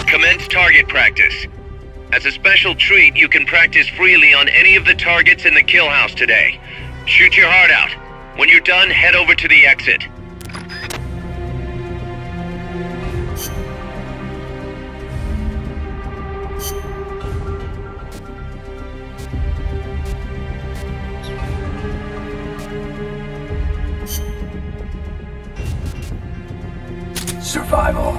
Commence target practice. As a special treat, you can practice freely on any of the targets in the kill house today. Shoot your heart out. When you're done, head over to the exit. Survival.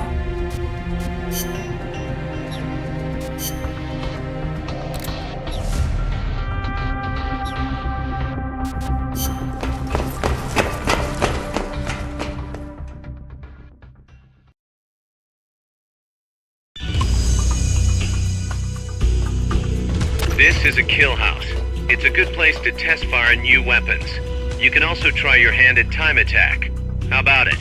This is a kill house. It's a good place to test fire new weapons. You can also try your hand at time attack. How about it?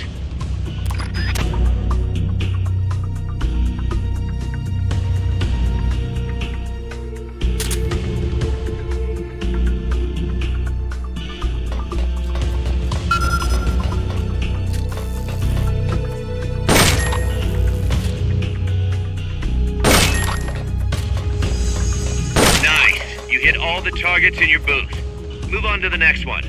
Hit all the targets in your booth. Move on to the next one.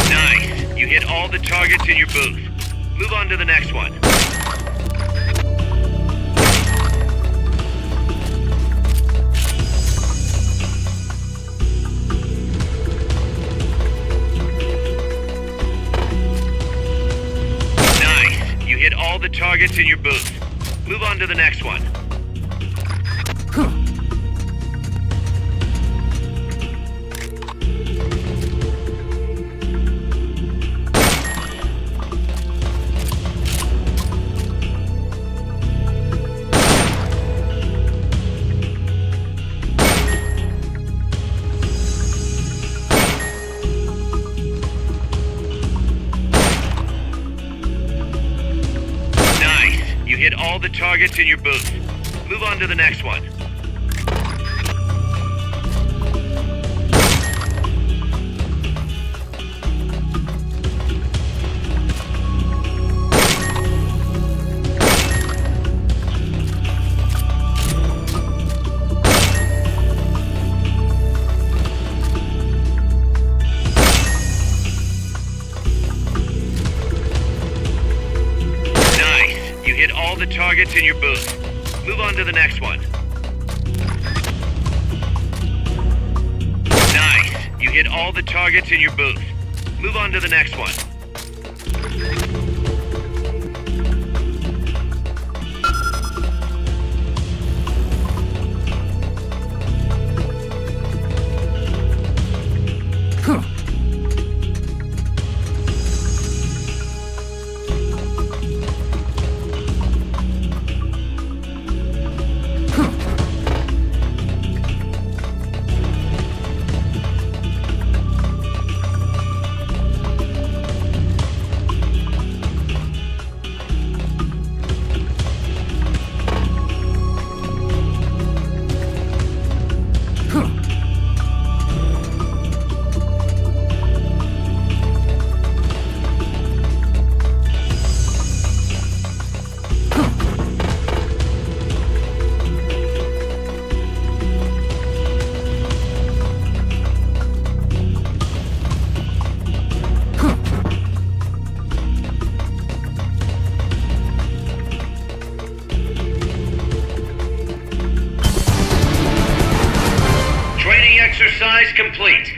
Nice. You hit all the targets in your booth. Move on to the next one. Hit all the targets in your booth. Move on to the next one. Hit all the targets in your booth. Move on to the next one. Hit all the targets in your booth. Move on to the next one. Nice. You hit all the targets in your booth. Move on to the next one. exercise complete.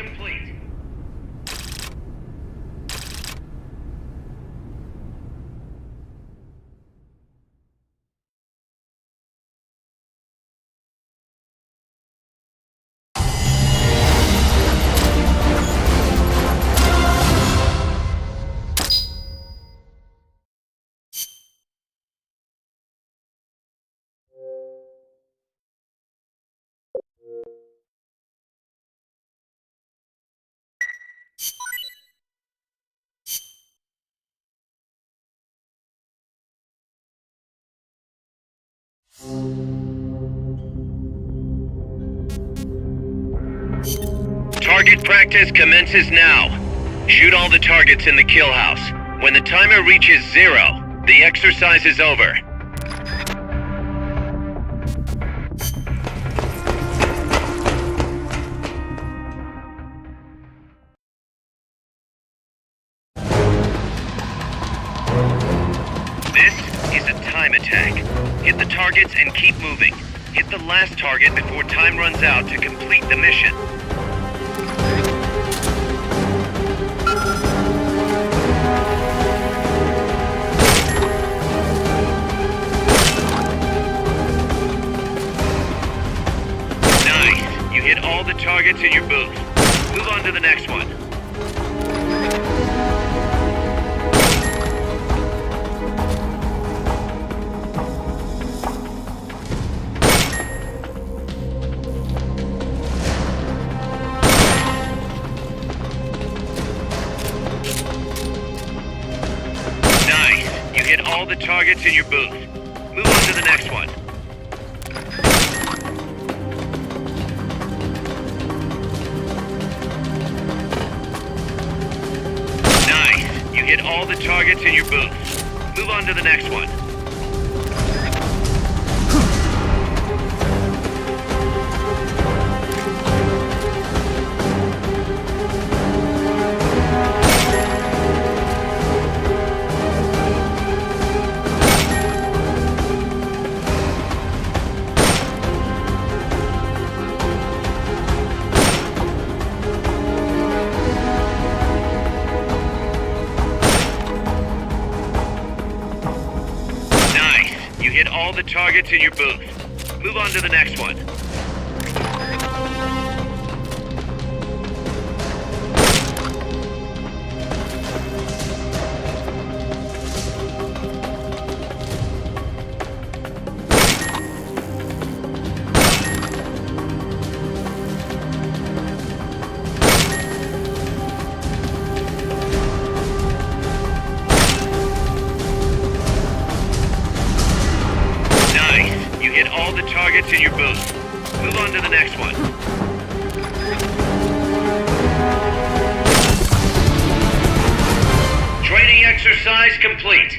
Target practice commences now. Shoot all the targets in the kill house. When the timer reaches 0, the exercise is over. This is a time attack. Hit the targets and keep moving. Hit the last target before time runs out to complete the mission. Nice. You hit all the targets in your booth. Move on to the next one. Hit all the targets in your booth. Move on to the next one. Nice. You hit all the targets in your booth. Move on to the next one. You hit all the targets in your booth. Move on to the next one. You hit all the targets in your booth. Move on to the next one. Training exercise complete.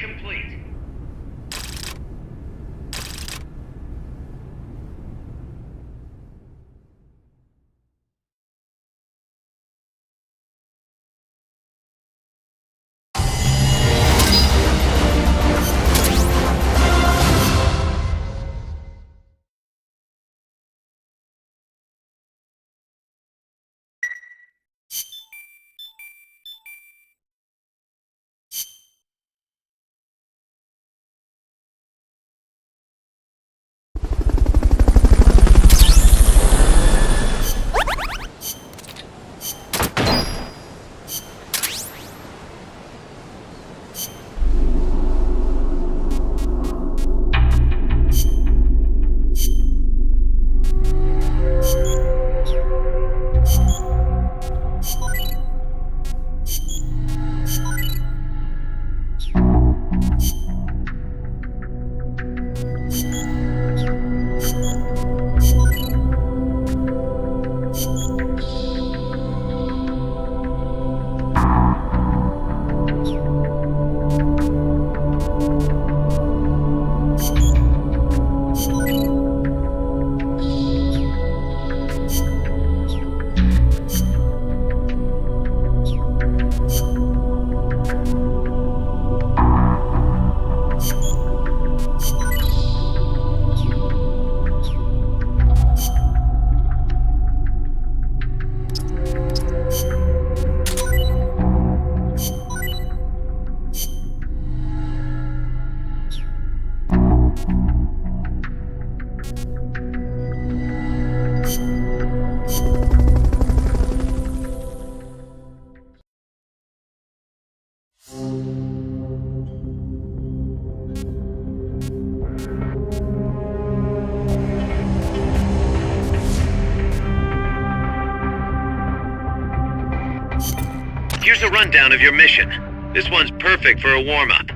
Here's a rundown of your mission. This one's perfect for a warm-up.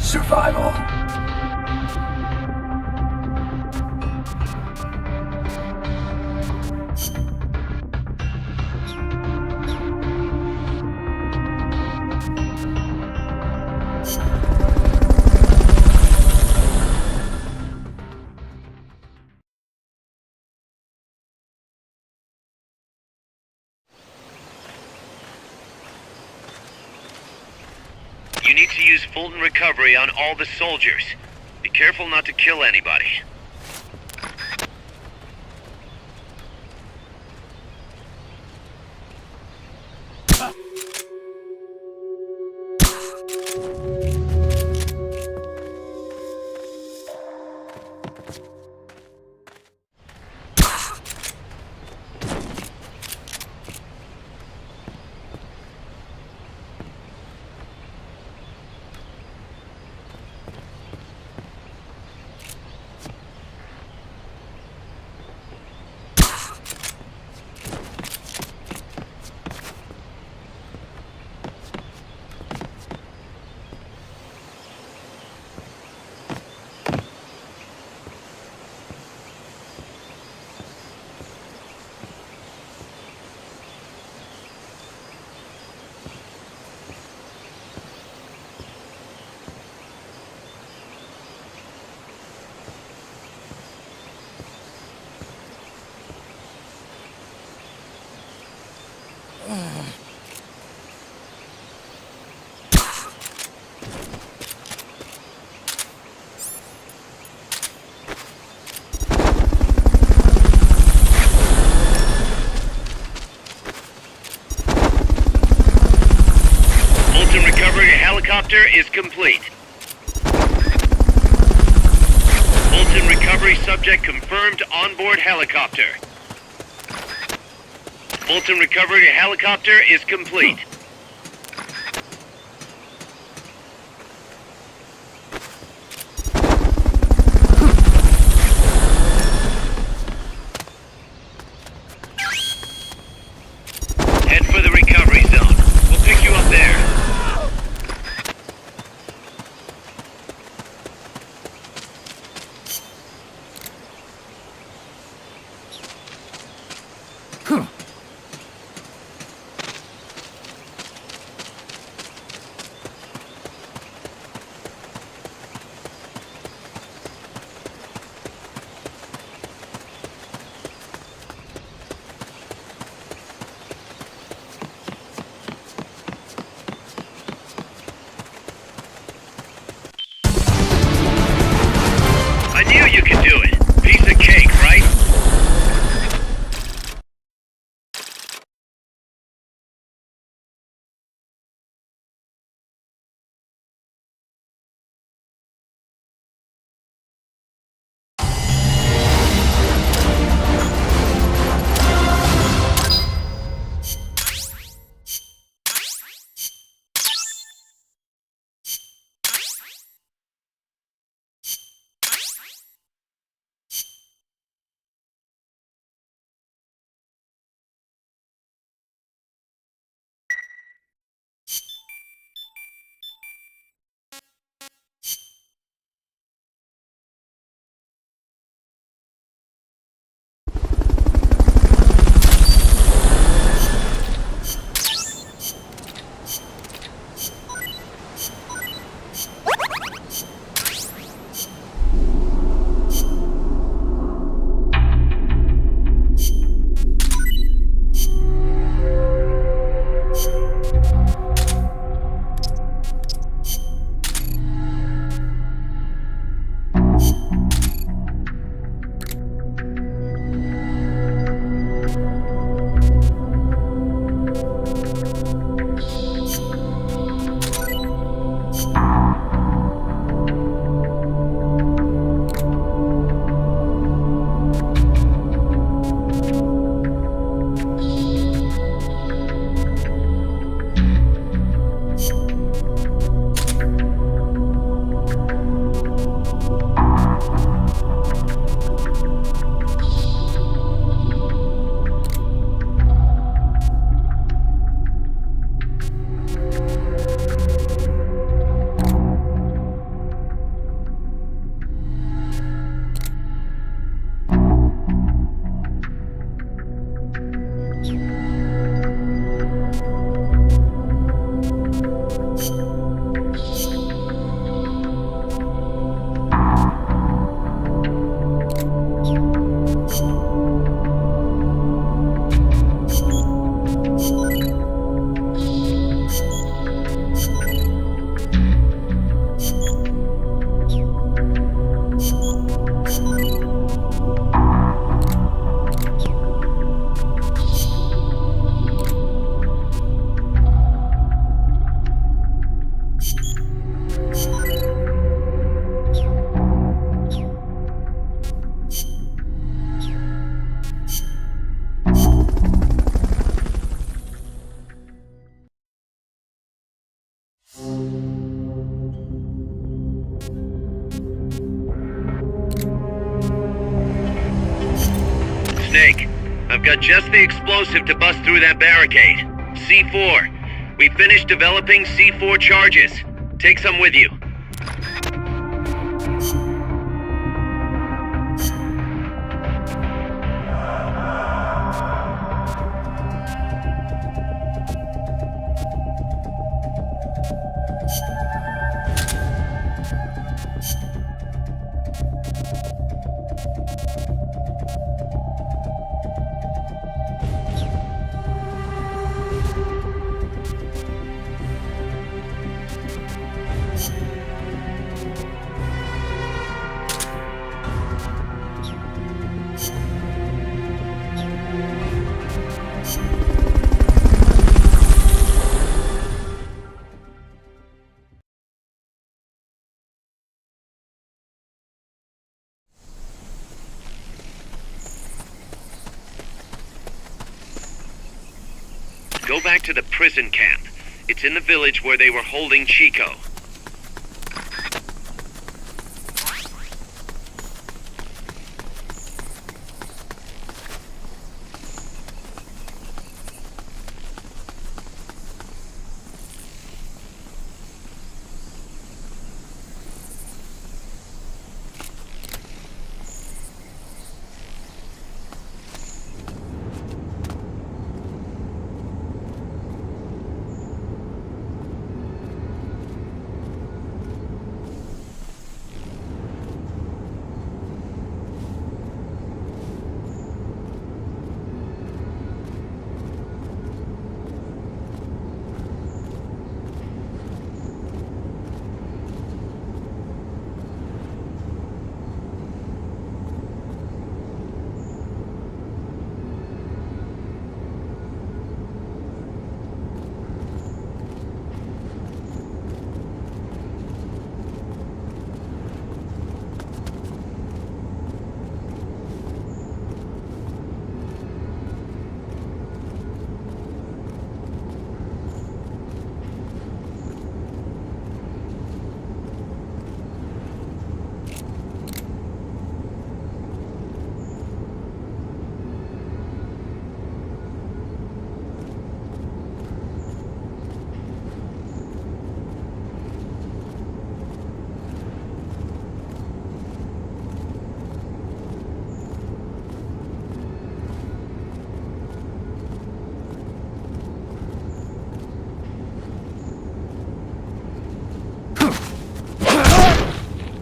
Survival. You need to use Fulton Recovery on all the soldiers. Be careful not to kill anybody. Fulton Recovery helicopter is complete. Fulton Recovery subject confirmed onboard helicopter. Fulton Recovery helicopter is complete. Head for the recovery zone. We'll pick you up there. mistake. I've got just the explosive to bust through that barricade. C4. We finished developing C4 charges. Take some with you. Go back to the prison camp. It's in the village where they were holding Chico.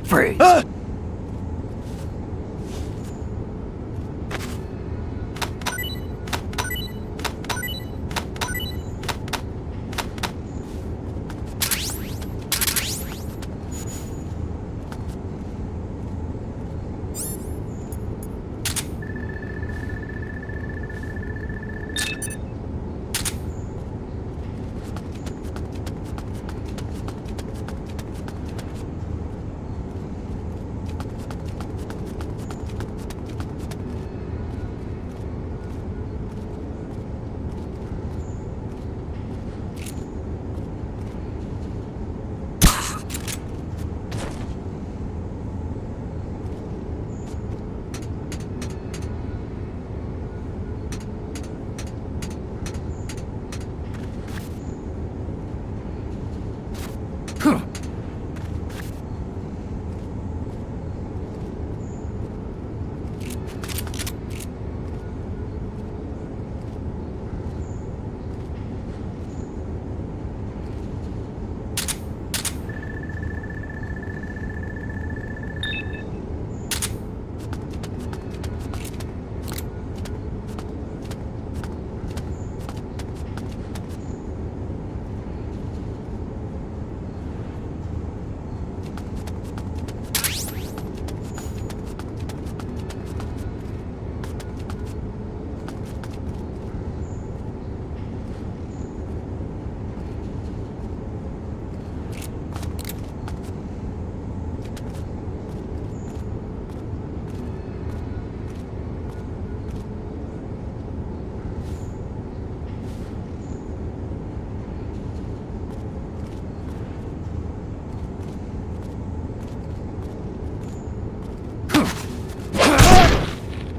Freeze!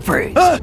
Freeze!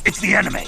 It's the enemy.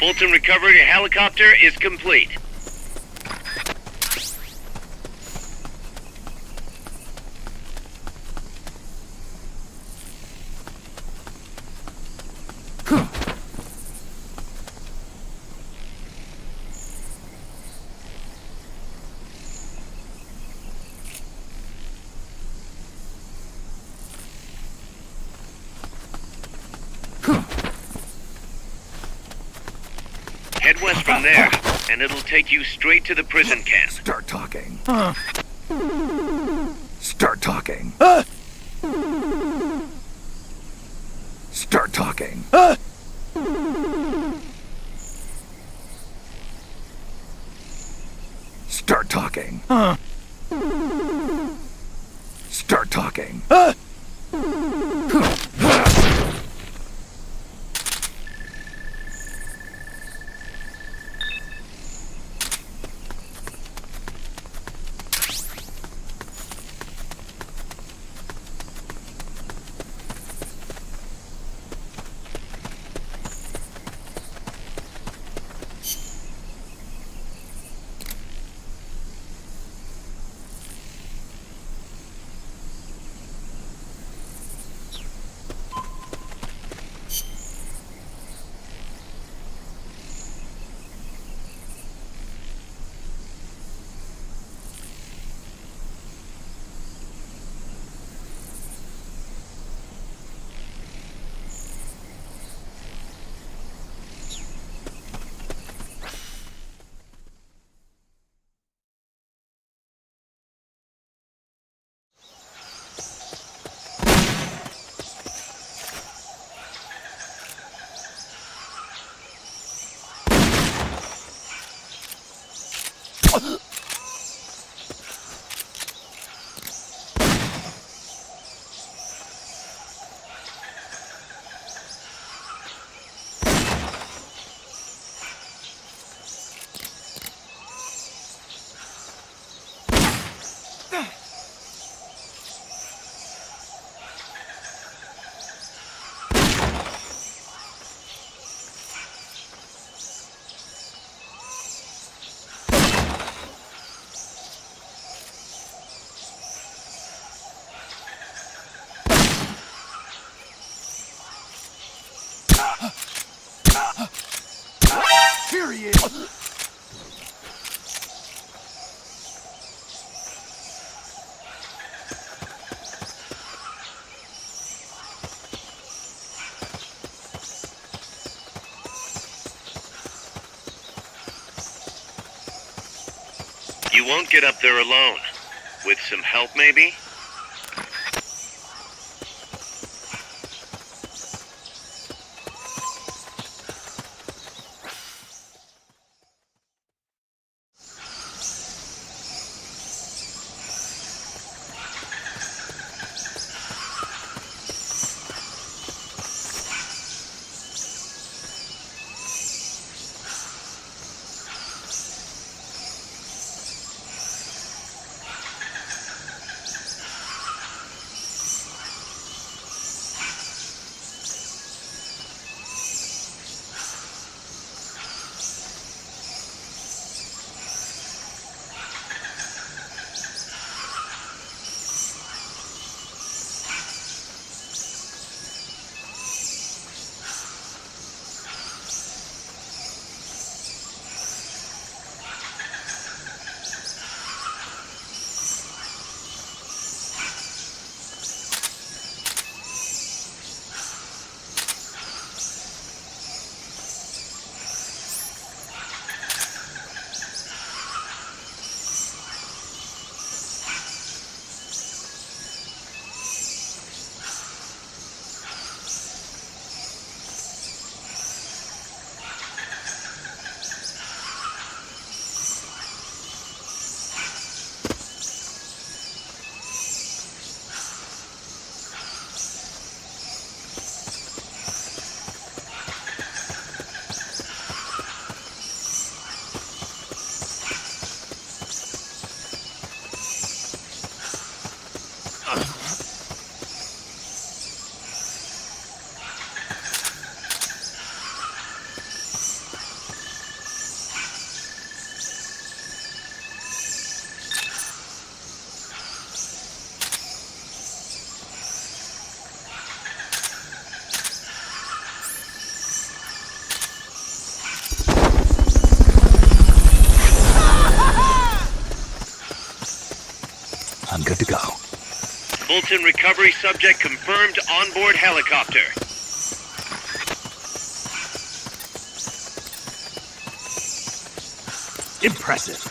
Fulton recovery helicopter is complete. Head west from there, and it'll take you straight to the prison camp. Start talking. Start talking. Start talking. Start talking. Start talking. Here he is! You won't get up there alone. With some help, maybe? I'm good to go. Fulton recovery subject confirmed onboard helicopter. Impressive.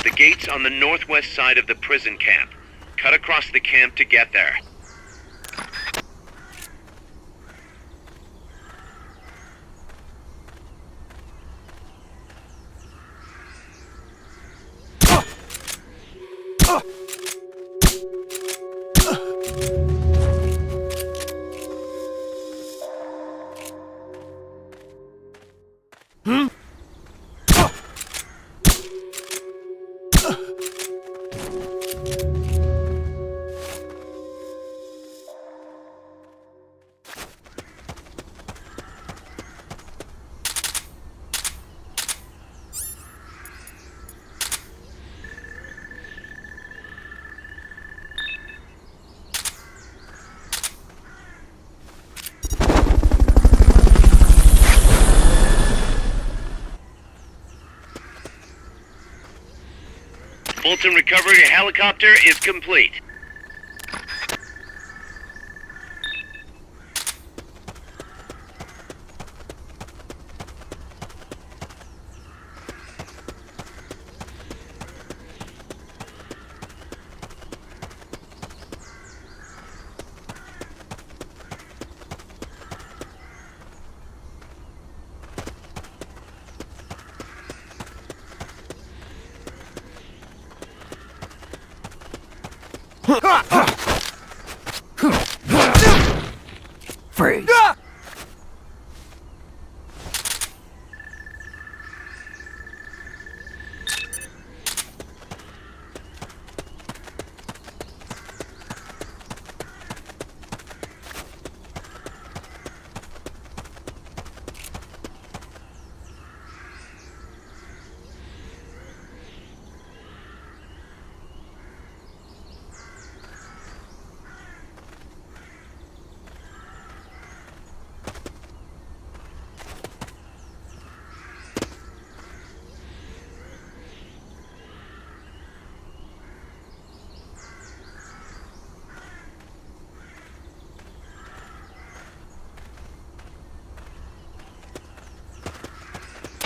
The gate's on the northwest side of the prison camp. Cut across the camp to get there. Fulton recovery helicopter is complete. Freeze.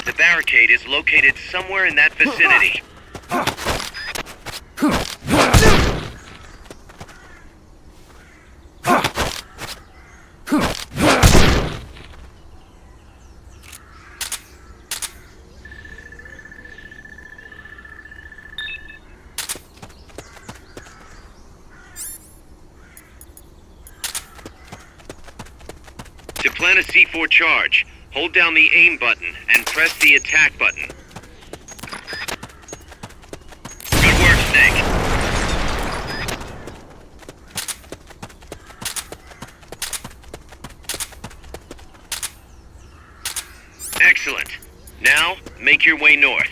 The barricade is located somewhere in that vicinity. To plant a C4 charge, hold down the aim button and press the attack button. Good work, Snake. Excellent. Now, make your way north.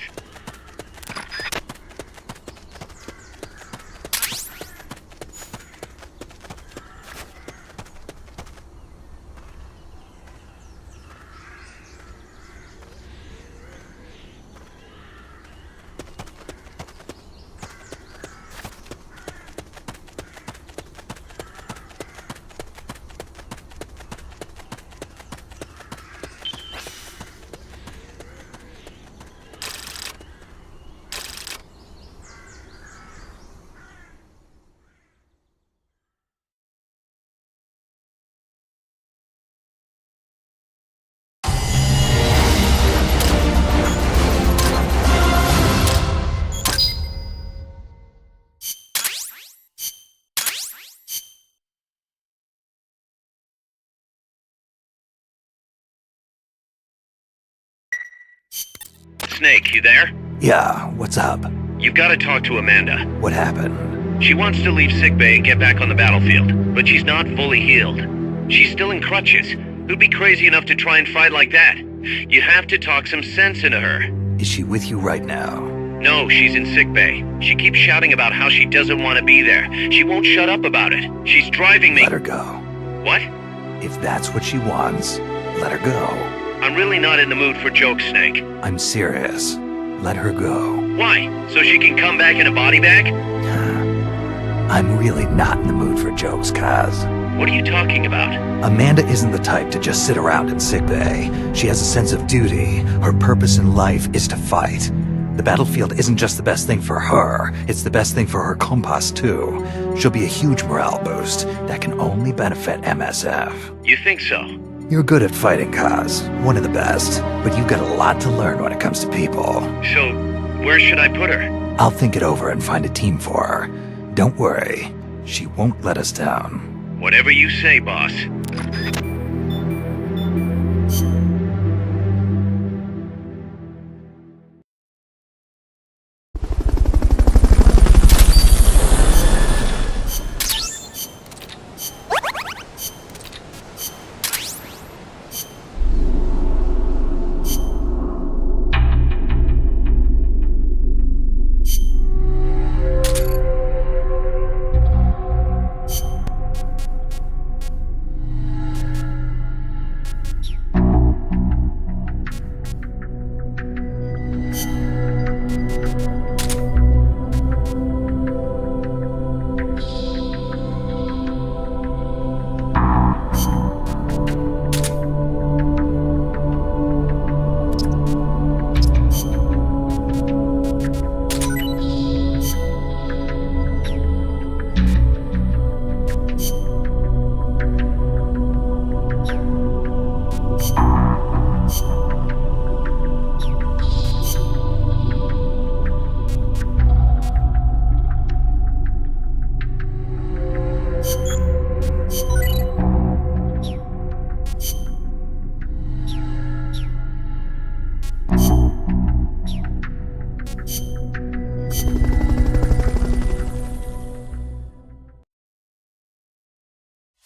Snake, you there? Yeah, what's up? You've got to talk to Amanda. What happened? She wants to leave sickbay and get back on the battlefield, but she's not fully healed. She's still in crutches. Who'd be crazy enough to try and fight like that? You have to talk some sense into her. Is she with you right now? No, she's in sickbay. She keeps shouting about how she doesn't want to be there. She won't shut up about it. She's driving me... Let her go. What? If that's what she wants, let her go. I'm really not in the mood for jokes, Snake. I'm serious. Let her go. Why? So she can come back in a body bag? I'm really not in the mood for jokes, Kaz. What are you talking about? Amanda isn't the type to just sit around in sickbay. She has a sense of duty. Her purpose in life is to fight. The battlefield isn't just the best thing for her, it's the best thing for her compas too. She'll be a huge morale boost that can only benefit MSF. You think so? You're good at fighting, Kaz. One of the best. But you've got a lot to learn when it comes to people. So, where should I put her? I'll think it over and find a team for her. Don't worry. She won't let us down. Whatever you say, boss.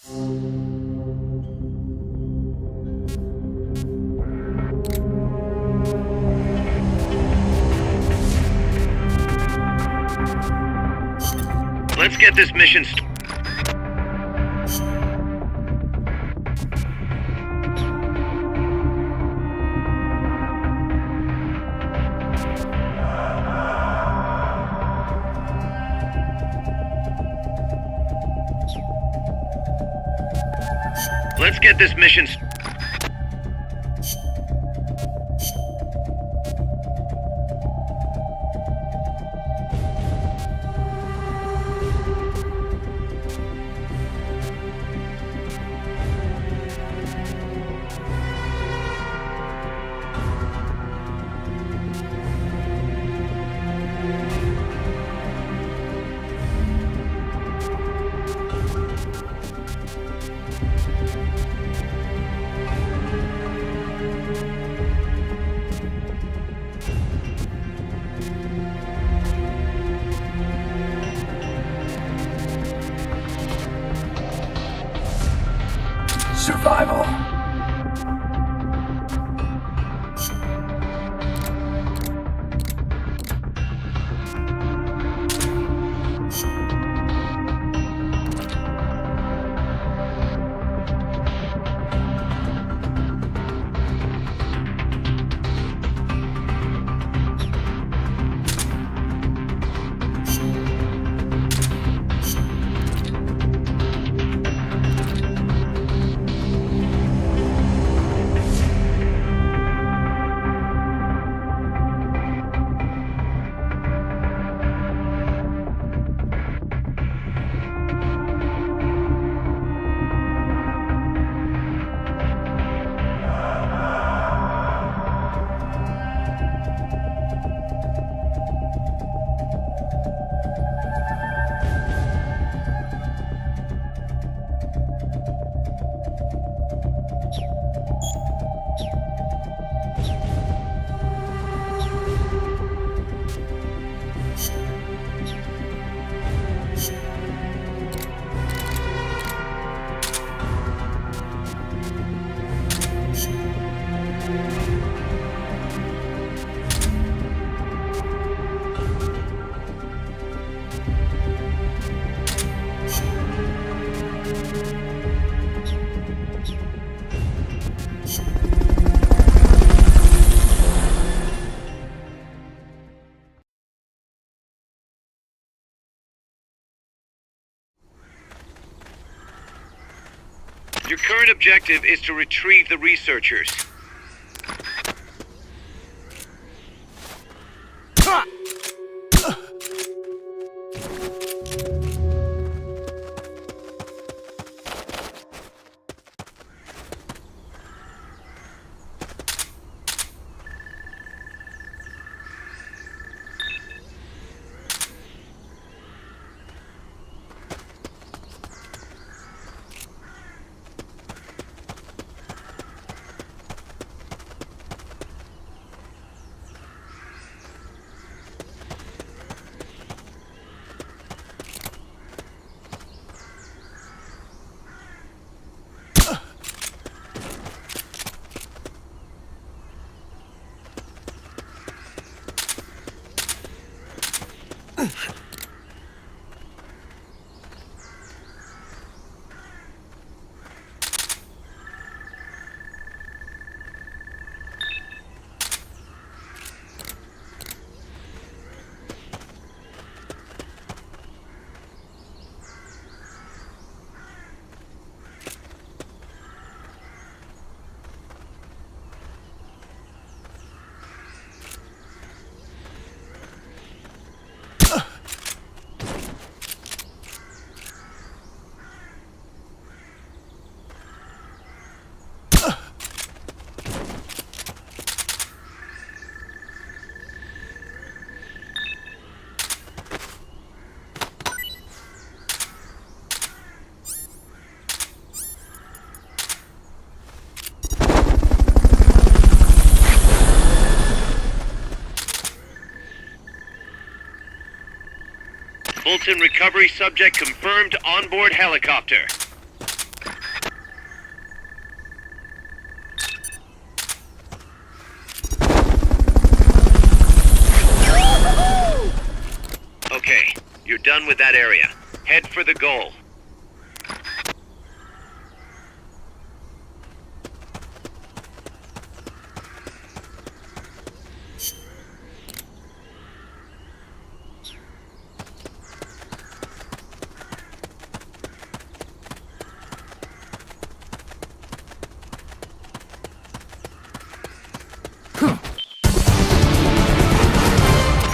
Let's get this mission Let's get this mission Survival. Your current objective is to retrieve the researchers. Fulton recovery subject confirmed onboard helicopter. done with that area. Head for the goal.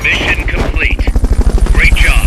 Mission complete. Great job.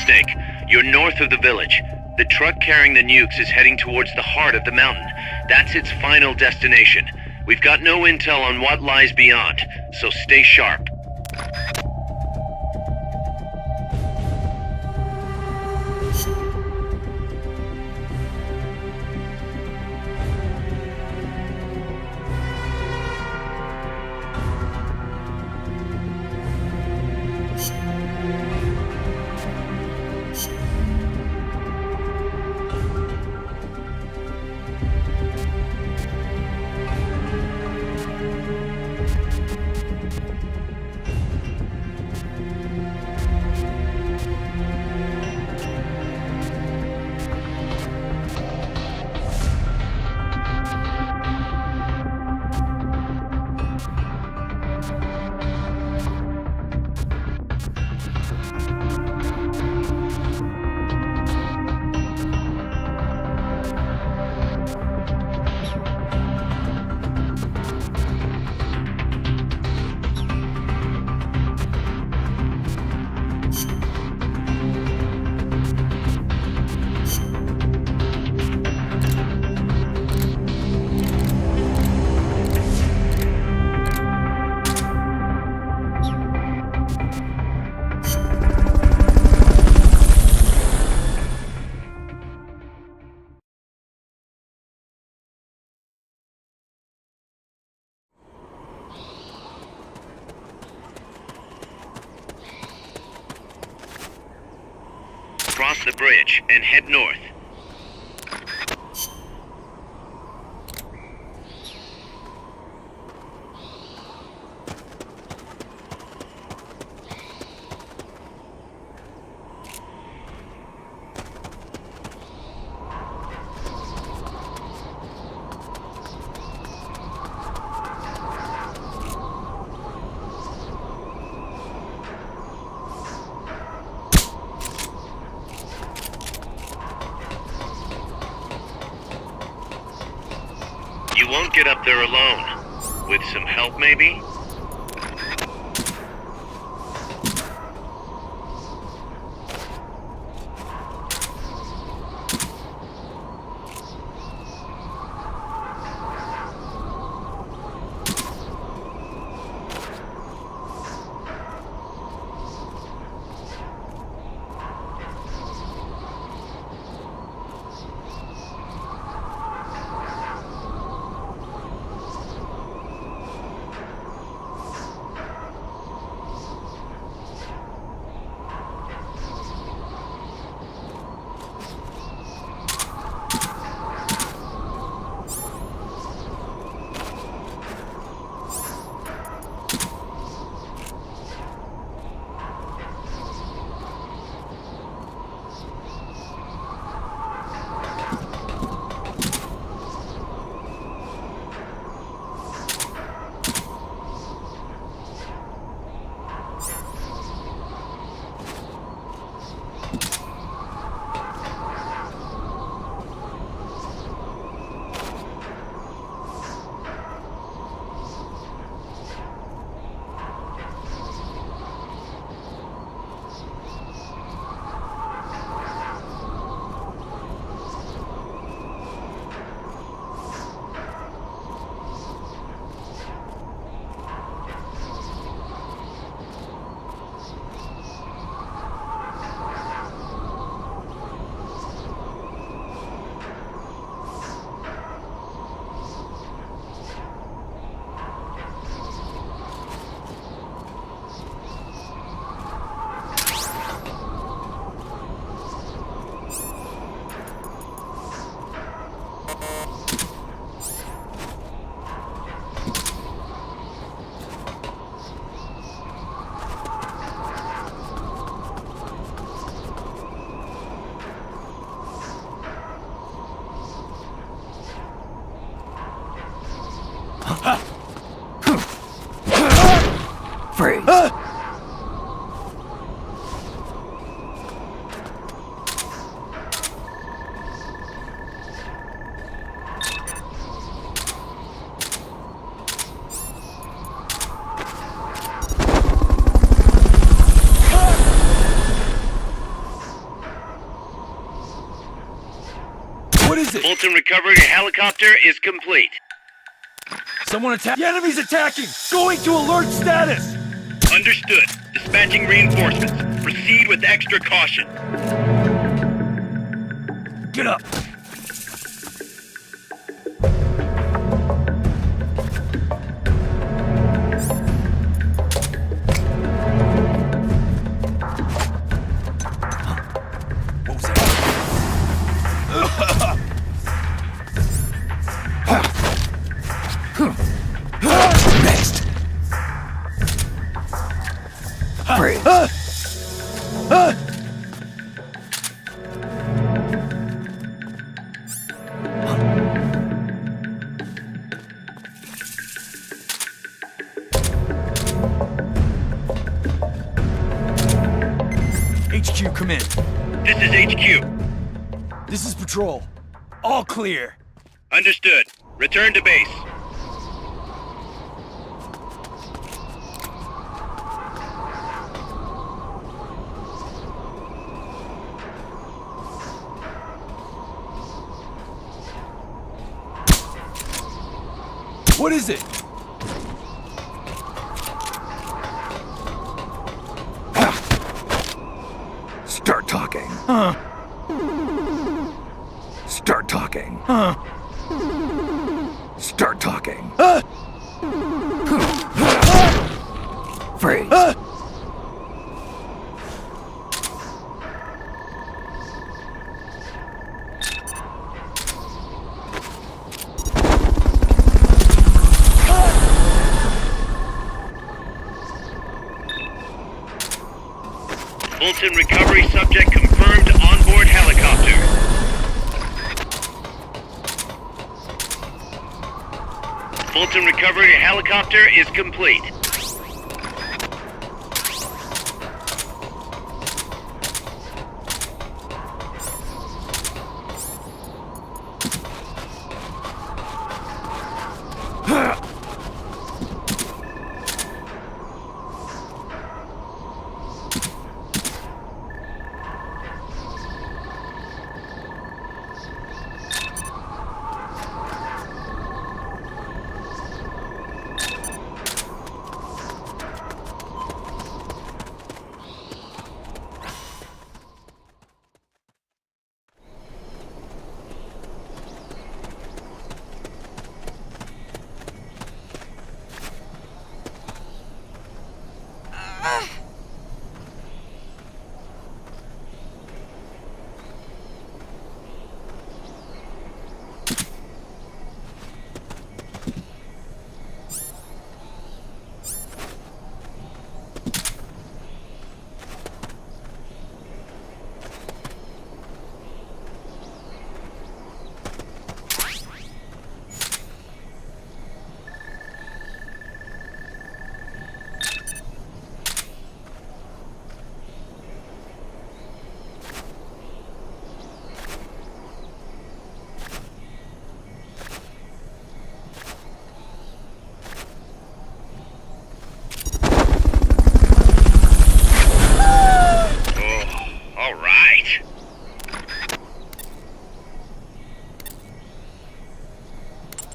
Snake, you're north of the village. The truck carrying the nukes is heading towards the heart of the mountain. That's its final destination. We've got no intel on what lies beyond, so stay sharp. Cross the bridge and head north. You won't get up there alone. With some help, maybe? Freeze. What is it? Fulton recovery helicopter is complete. Someone attack. The enemy's attacking! Going to alert status! Understood. Dispatching reinforcements. Proceed with extra caution. Get up! What was that? Next. Freeze. HQ, come in. This is HQ. This is Patrol. All clear. Understood. Return to base. What is it? Start talking. Start talking. Start talking. Freeze. Fulton recovery subject confirmed onboard helicopter. Fulton recovery helicopter is complete.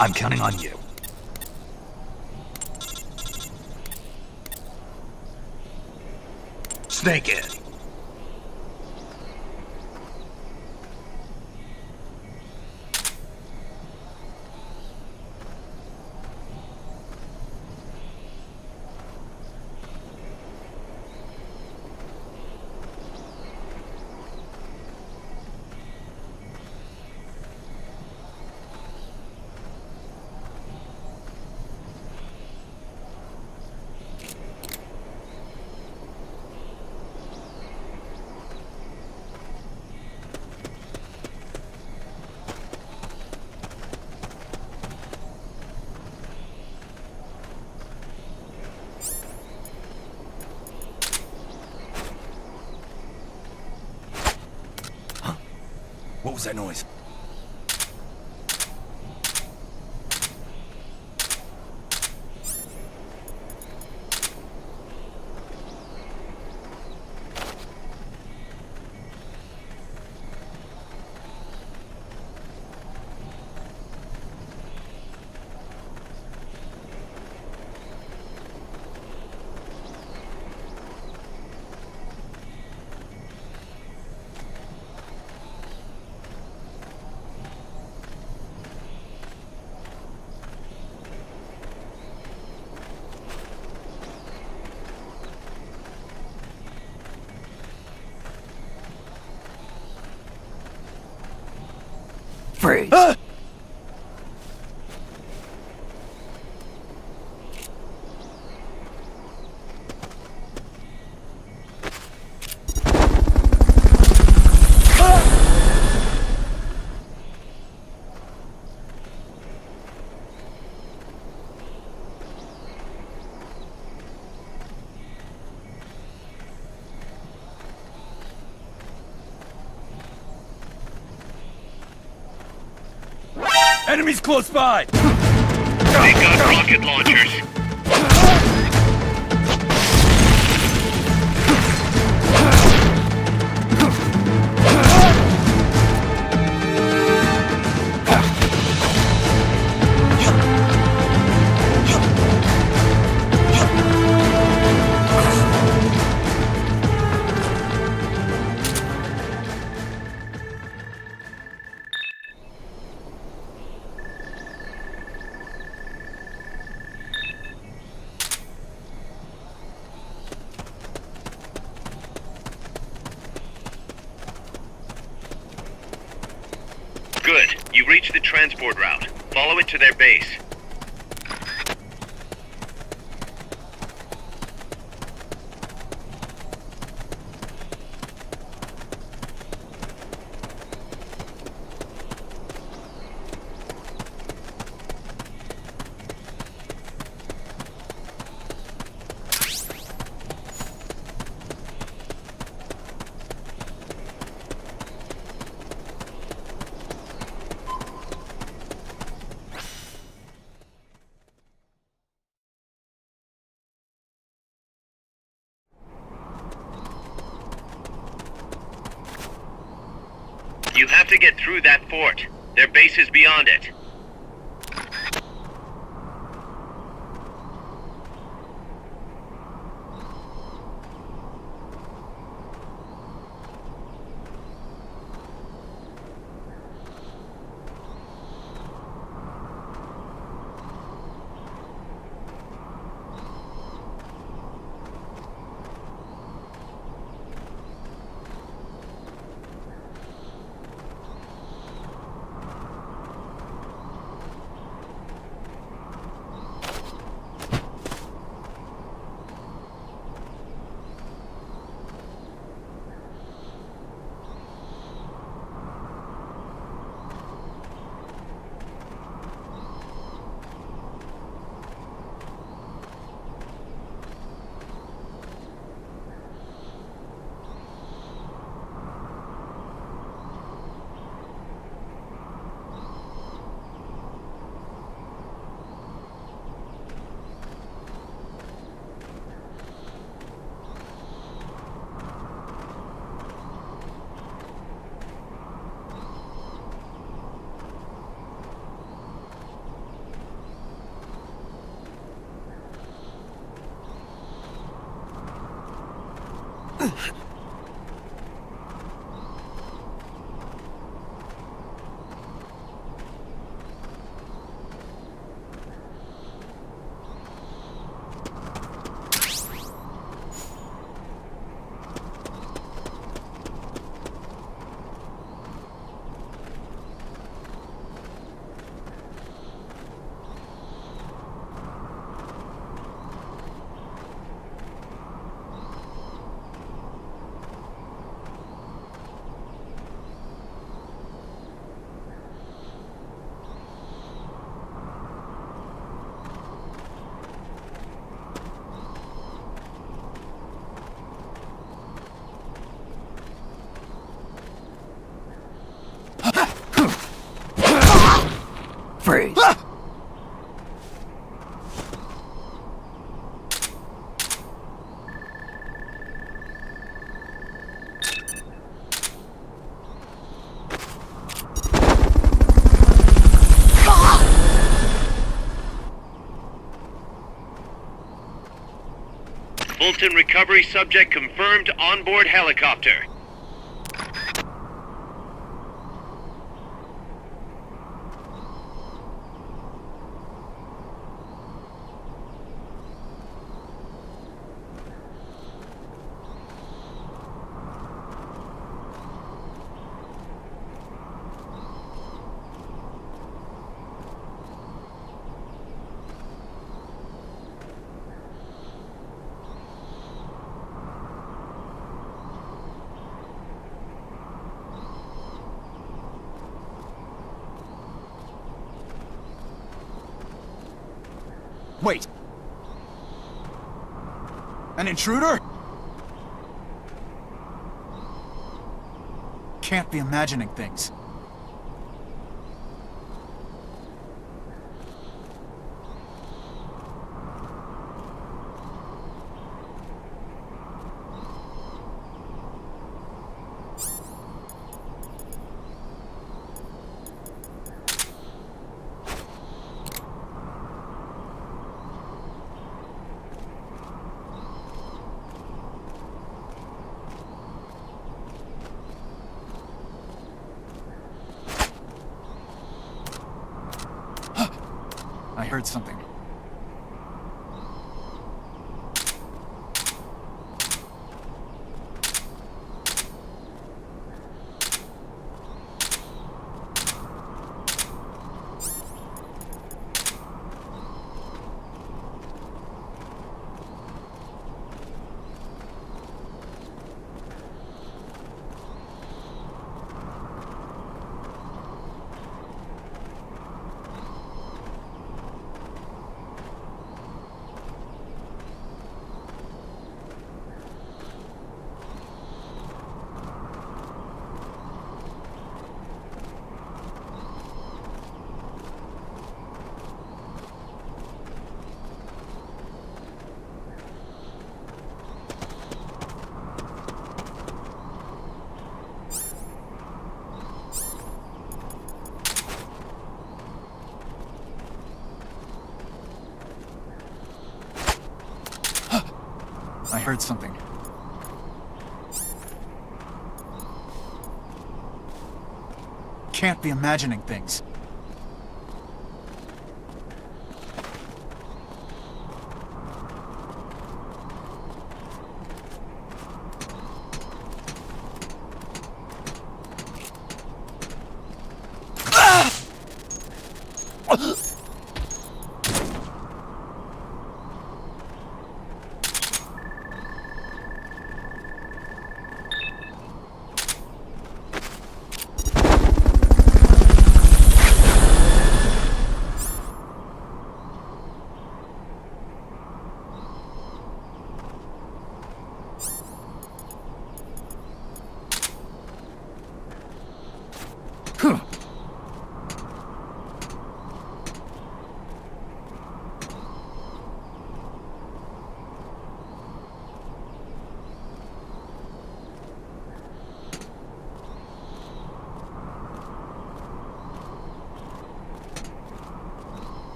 I'm counting on you. Snake in. What was that noise? Freeze! Enemies close by! They got rocket launchers. Good. You reached the transport route. Follow it to their base. You have to get through that fort. Their base is beyond it. Fulton recovery subject confirmed onboard helicopter. Wait. An intruder? Can't be imagining things. I heard something. I heard something. Can't be imagining things.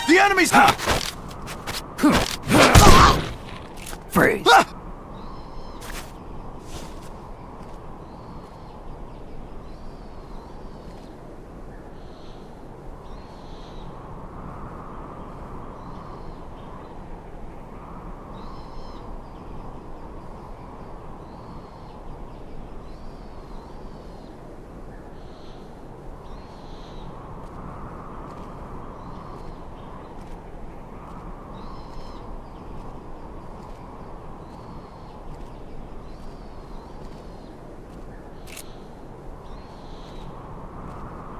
The enemy's... Freeze!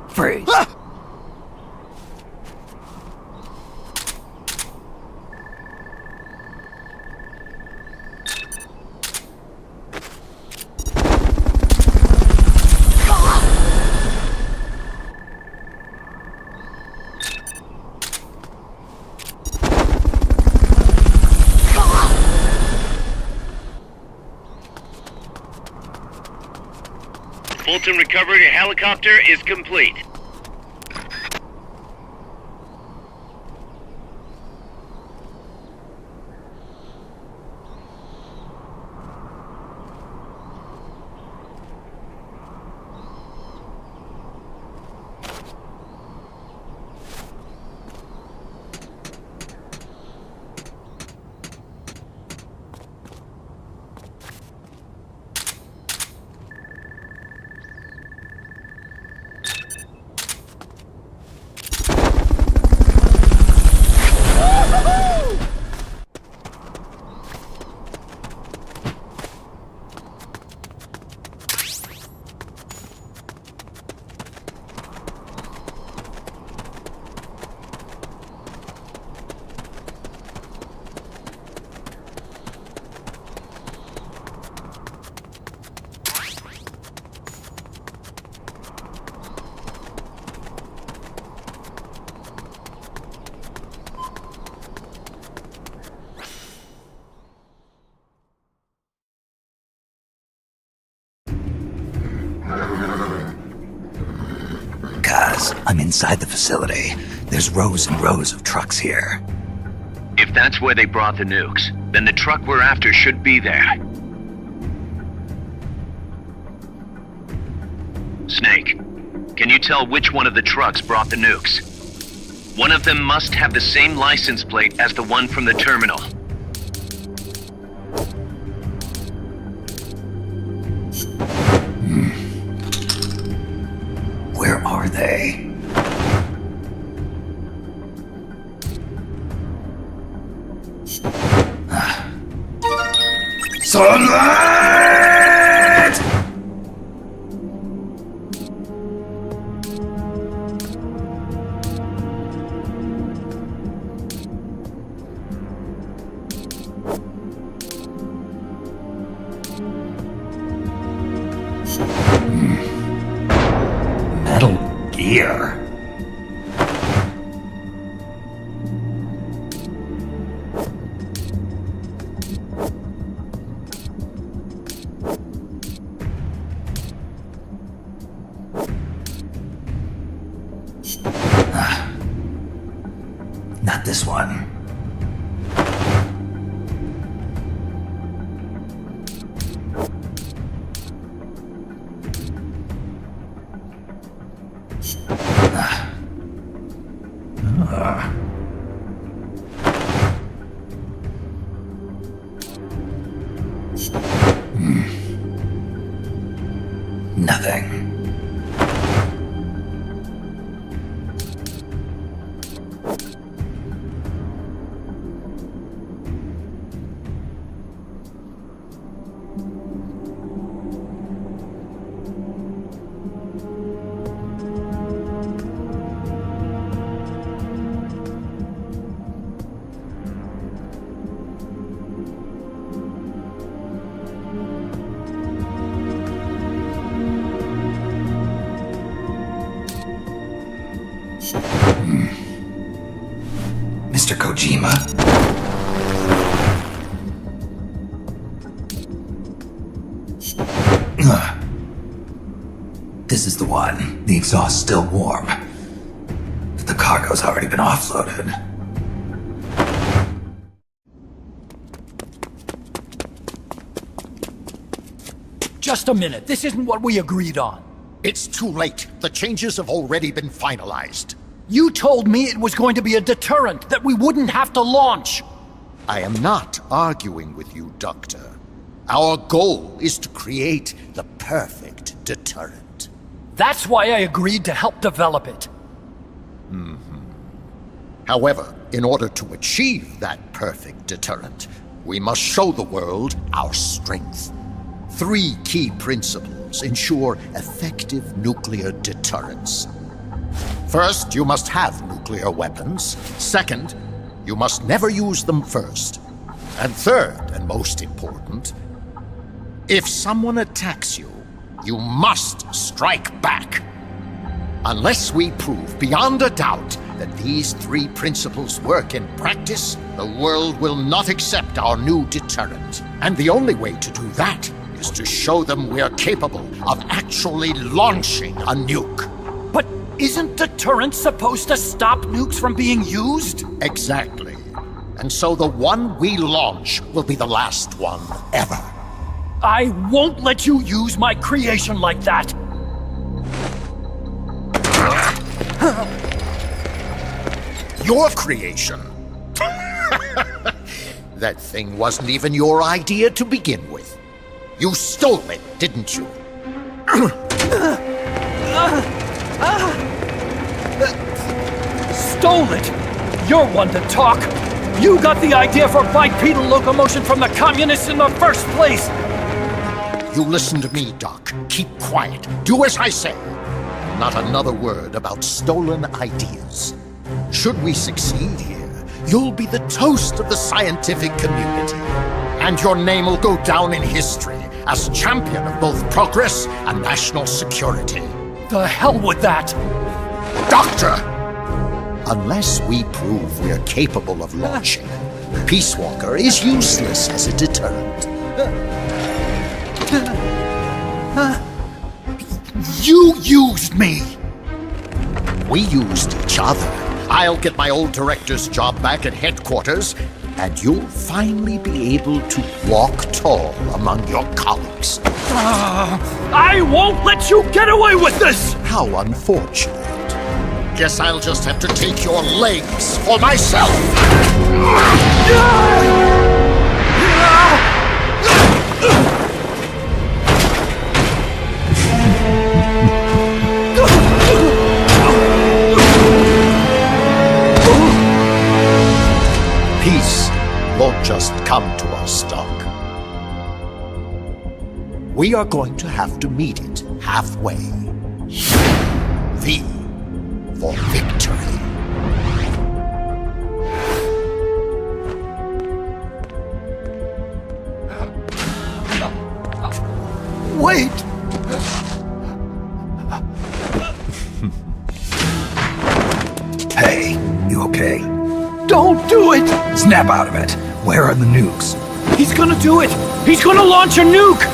Freeze! Fulton recovery helicopter is complete. Guys, I'm inside the facility. There's rows and rows of trucks here. If that's where they brought the nukes, then the truck we're after should be there. Snake, can you tell which one of the trucks brought the nukes? One of them must have the same license plate as the one from the terminal. Where are they? Sunlight! Metal Gear. Not this one. Nothing. Mr. Kojima? This is the one. The exhaust's still warm. But the cargo's already been offloaded. Just a minute. This isn't what we agreed on. It's too late. The changes have already been finalized. You told me it was going to be a deterrent, that we wouldn't have to launch. I am not arguing with you, Doctor. Our goal is to create the perfect deterrent. That's why I agreed to help develop it. However, in order to achieve that perfect deterrent, we must show the world our strength. 3 key principles ensure effective nuclear deterrence. First, you must have nuclear weapons. Second, you must never use them first. And third, and most important, if someone attacks you, you must strike back. Unless we prove beyond a doubt that these 3 principles work in practice, the world will not accept our new deterrent. And the only way to do that is to show them we're capable of actually launching a nuke. But isn't deterrence supposed to stop nukes from being used? Exactly. And so the one we launch will be the last one ever. I won't let you use my creation like that! Your creation? That thing wasn't even your idea to begin with. You stole it, didn't you? Stole it? You're one to talk! You got the idea for bipedal locomotion from the communists in the first place! You listen to me, Doc. Keep quiet. Do as I say. Not another word about stolen ideas. Should we succeed here, you'll be the toast of the scientific community. And your name will go down in history as champion of both progress and national security. The hell with that! Doctor! Unless we prove we're capable of launching, Peace Walker is useless as a deterrent. You used me! We used each other. I'll get my old director's job back at headquarters, and you'll finally be able to walk tall among your colleagues. I won't let you get away with this! How unfortunate. Guess I'll just have to take your legs for myself. Peace won't just come to us, Doc. We are going to have to meet it halfway. V for victory. Wait! Hey, you okay? Don't do it! Snap out of it. Where are the nukes? He's gonna do it! He's gonna launch a nuke!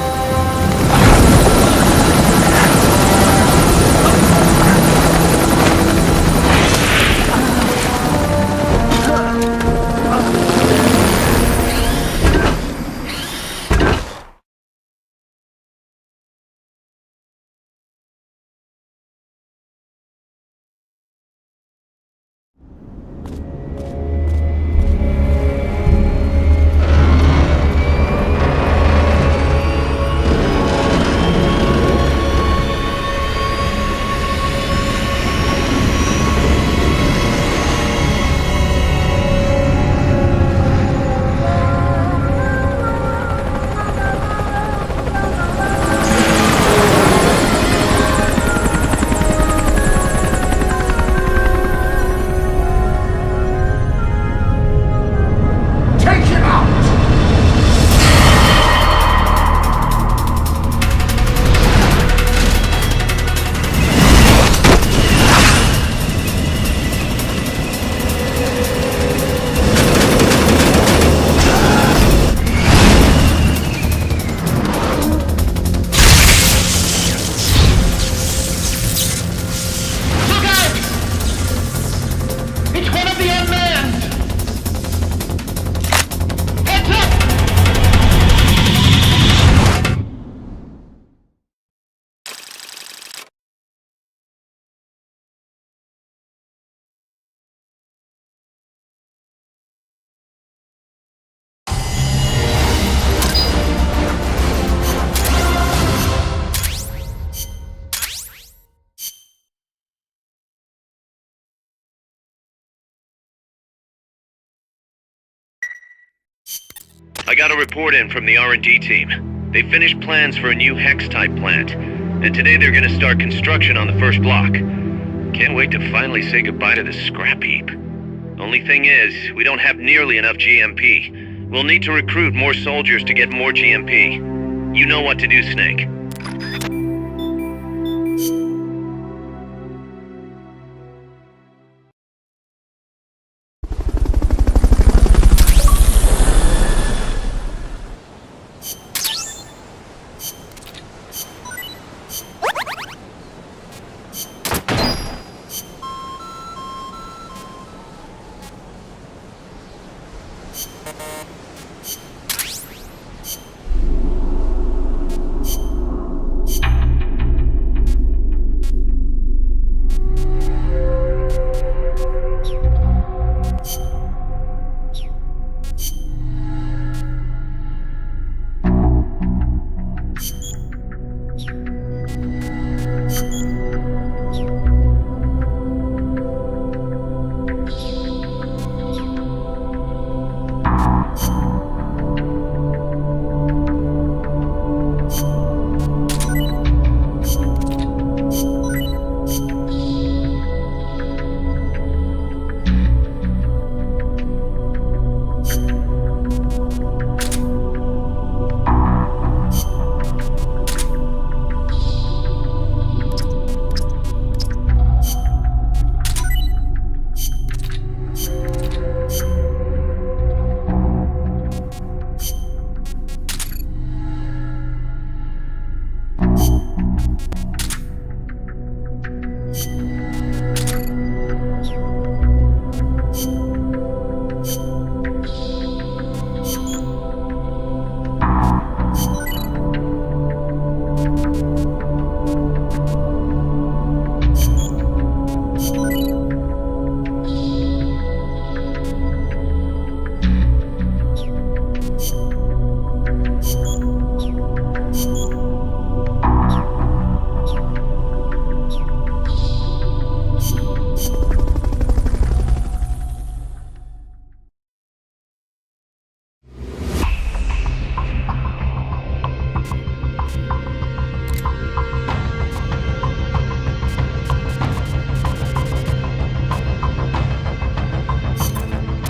I got a report in from the R&D team. They finished plans for a new Hex-type plant, and today they're gonna start construction on the first block. Can't wait to finally say goodbye to this scrap heap. Only thing is, we don't have nearly enough GMP. We'll need to recruit more soldiers to get more GMP. You know what to do, Snake.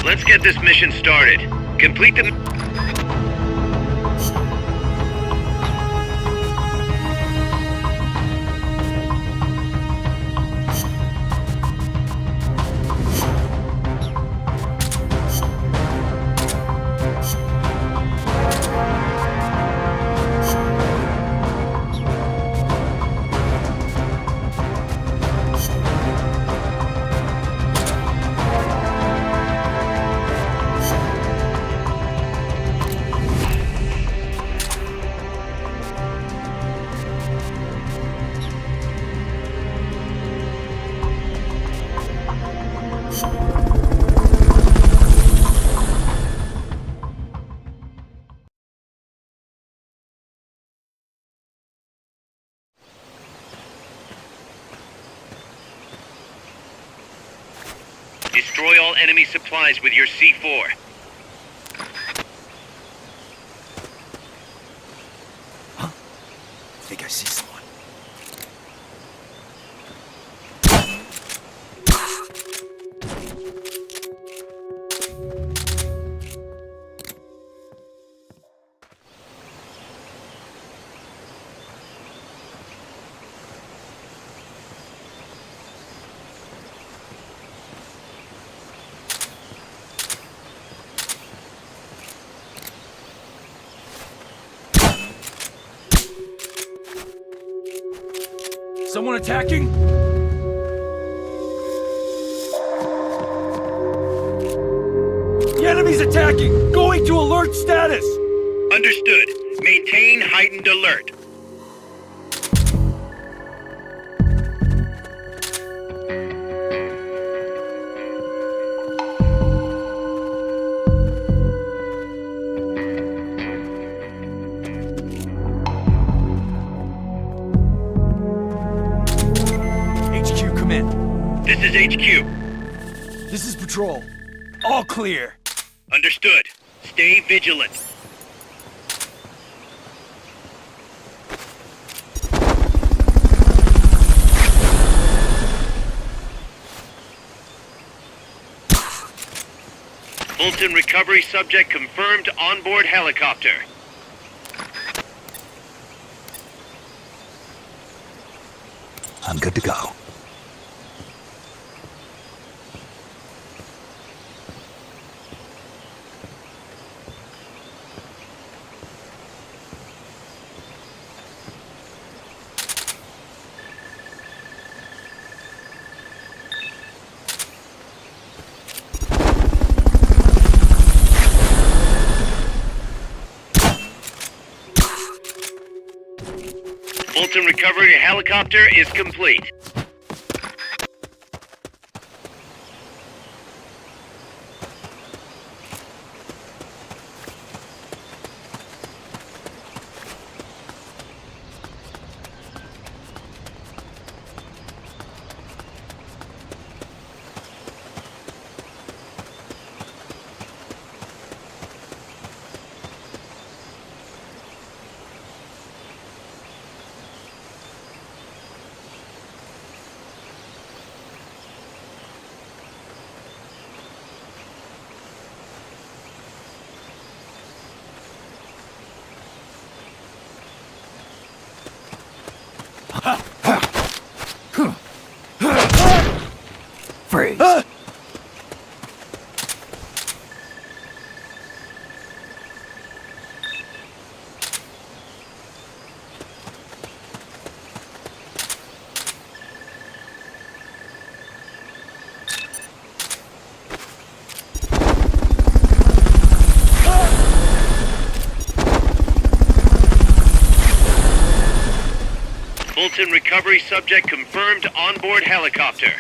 Let's get this mission started. Complete the... Destroy all enemy supplies with your C4. I think I see someone. Someone attacking? The enemy's attacking! Going to alert status! Understood. Maintain heightened alert. HQ, come in. This is HQ. This is Patrol. All clear. Understood. Stay vigilant. Fulton recovery subject confirmed onboard helicopter. I'm good to go. Fulton recovery helicopter is complete. Freeze. Fulton recovery subject confirmed onboard helicopter.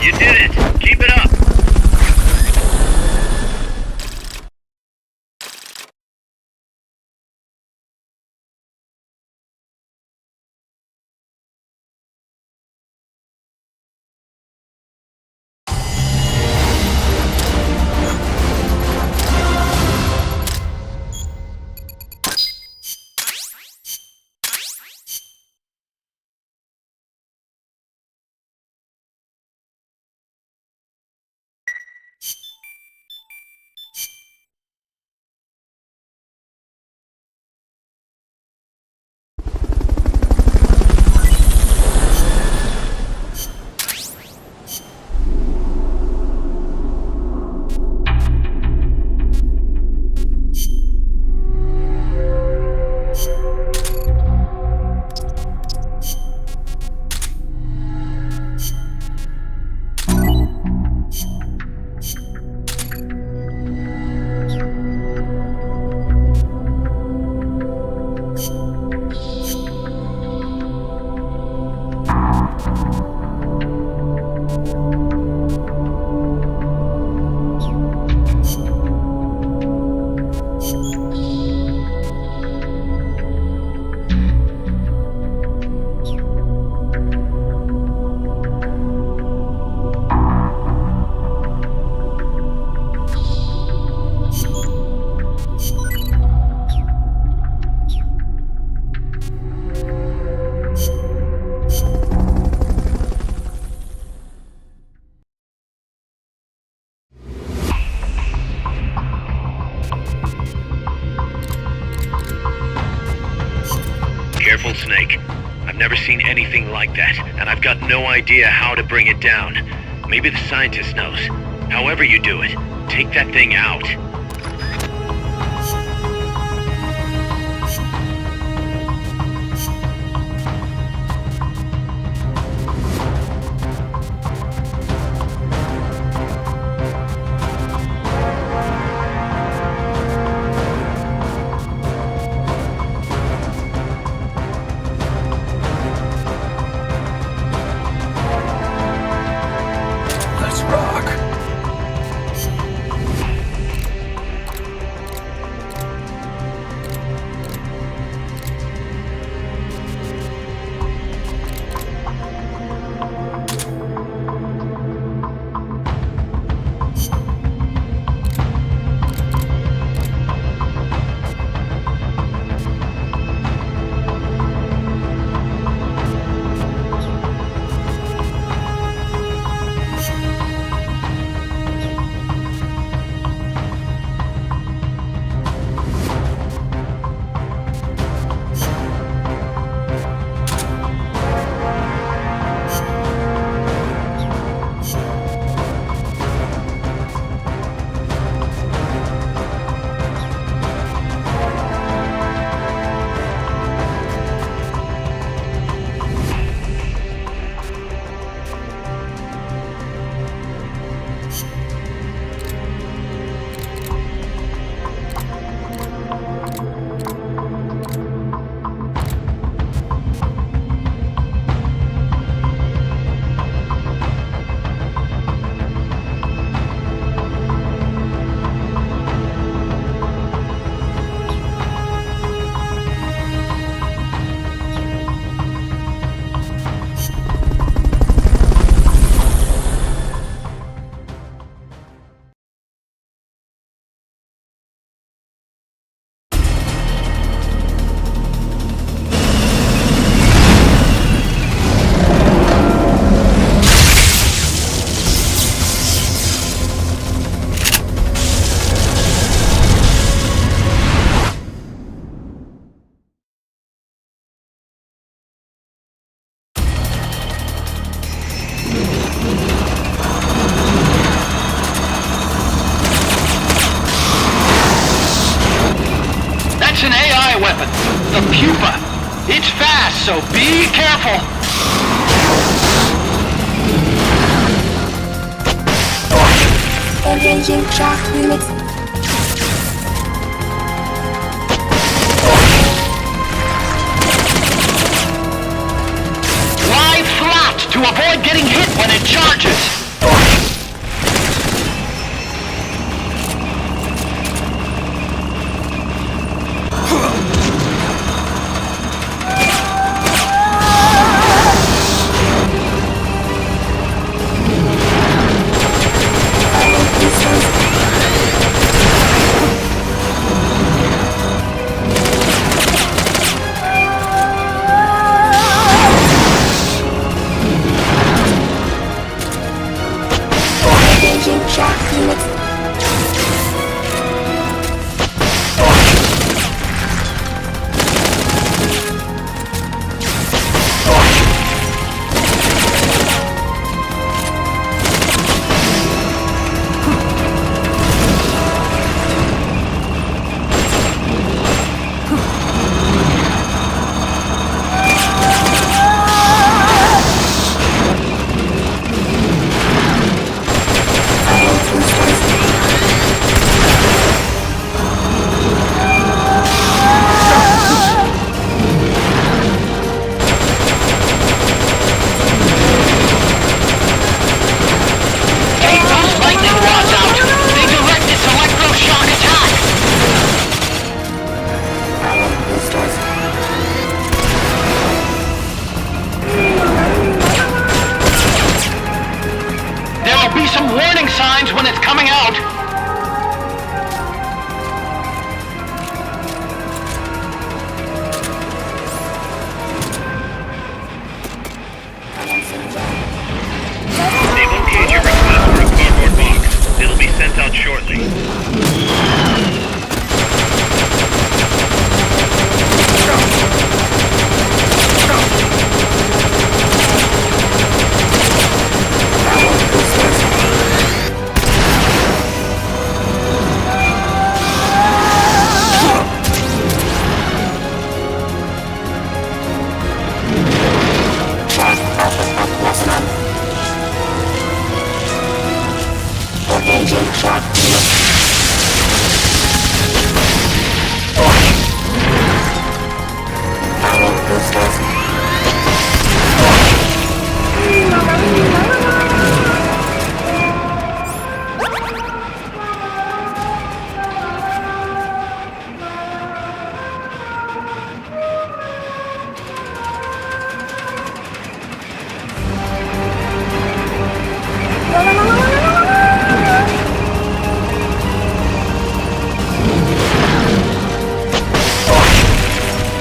You did it! Keep it up! Careful, Snake. I've never seen anything like that, and I've got no idea how to bring it down. Maybe the scientist knows. However you do it, take that thing out. Let's rock. The pupa! It's fast, so be careful! Engaging track limits. Lie flat to avoid getting hit when it charges! Engaging track limits. There'll be some warning signs when it's coming out. They've okayed your request for a cardboard box. It'll be sent out shortly. Engaging track limits. Power boosters.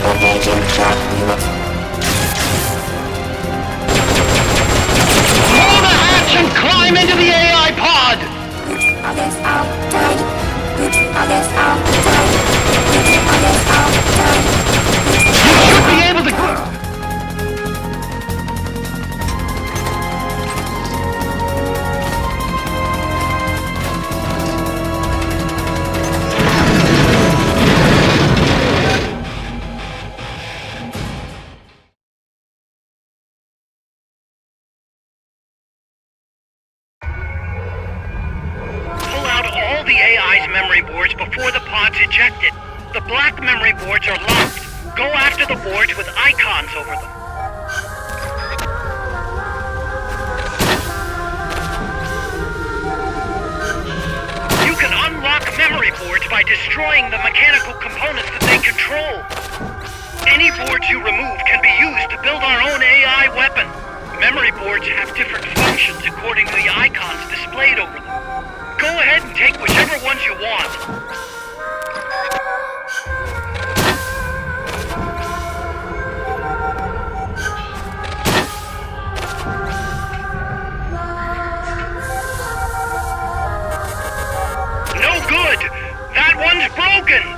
Engaging track limits. Pull the hatch and climb into the AI pod! Put others outside. Put others outside. Put others outside. You should be able to... Pull out all the AI's memory boards before the pod's ejected. The black memory boards are locked. Go after the boards with icons over them. You can unlock memory boards by destroying the mechanical components that they control. Any boards you remove can be used to build our own AI weapon. Memory boards have different functions according to the icons displayed over them. Go ahead and take whichever ones you want. No good! That one's broken!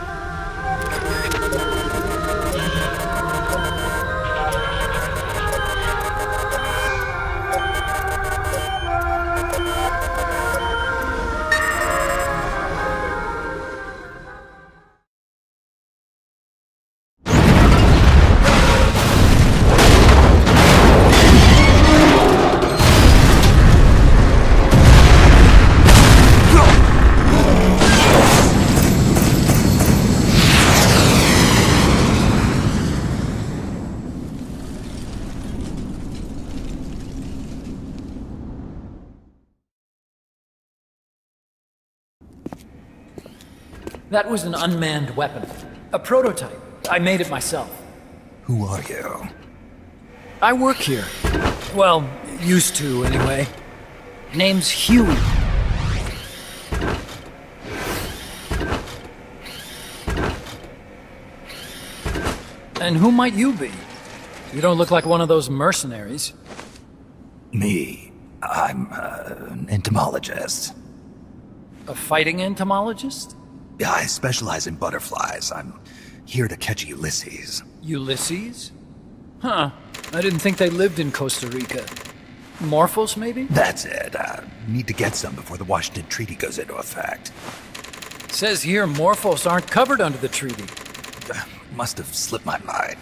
That was an unmanned weapon. A prototype. I made it myself. Who are you? I work here. Well, used to, anyway. Name's Huey. And who might you be? You don't look like one of those mercenaries. Me. I'm an entomologist. A fighting entomologist? Yeah, I specialize in butterflies. I'm here to catch Ulysses. Ulysses? Huh. I didn't think they lived in Costa Rica. Morphos, maybe? That's it. Need to get some before the Washington Treaty goes into effect. Says here Morphos aren't covered under the treaty. Must have slipped my mind.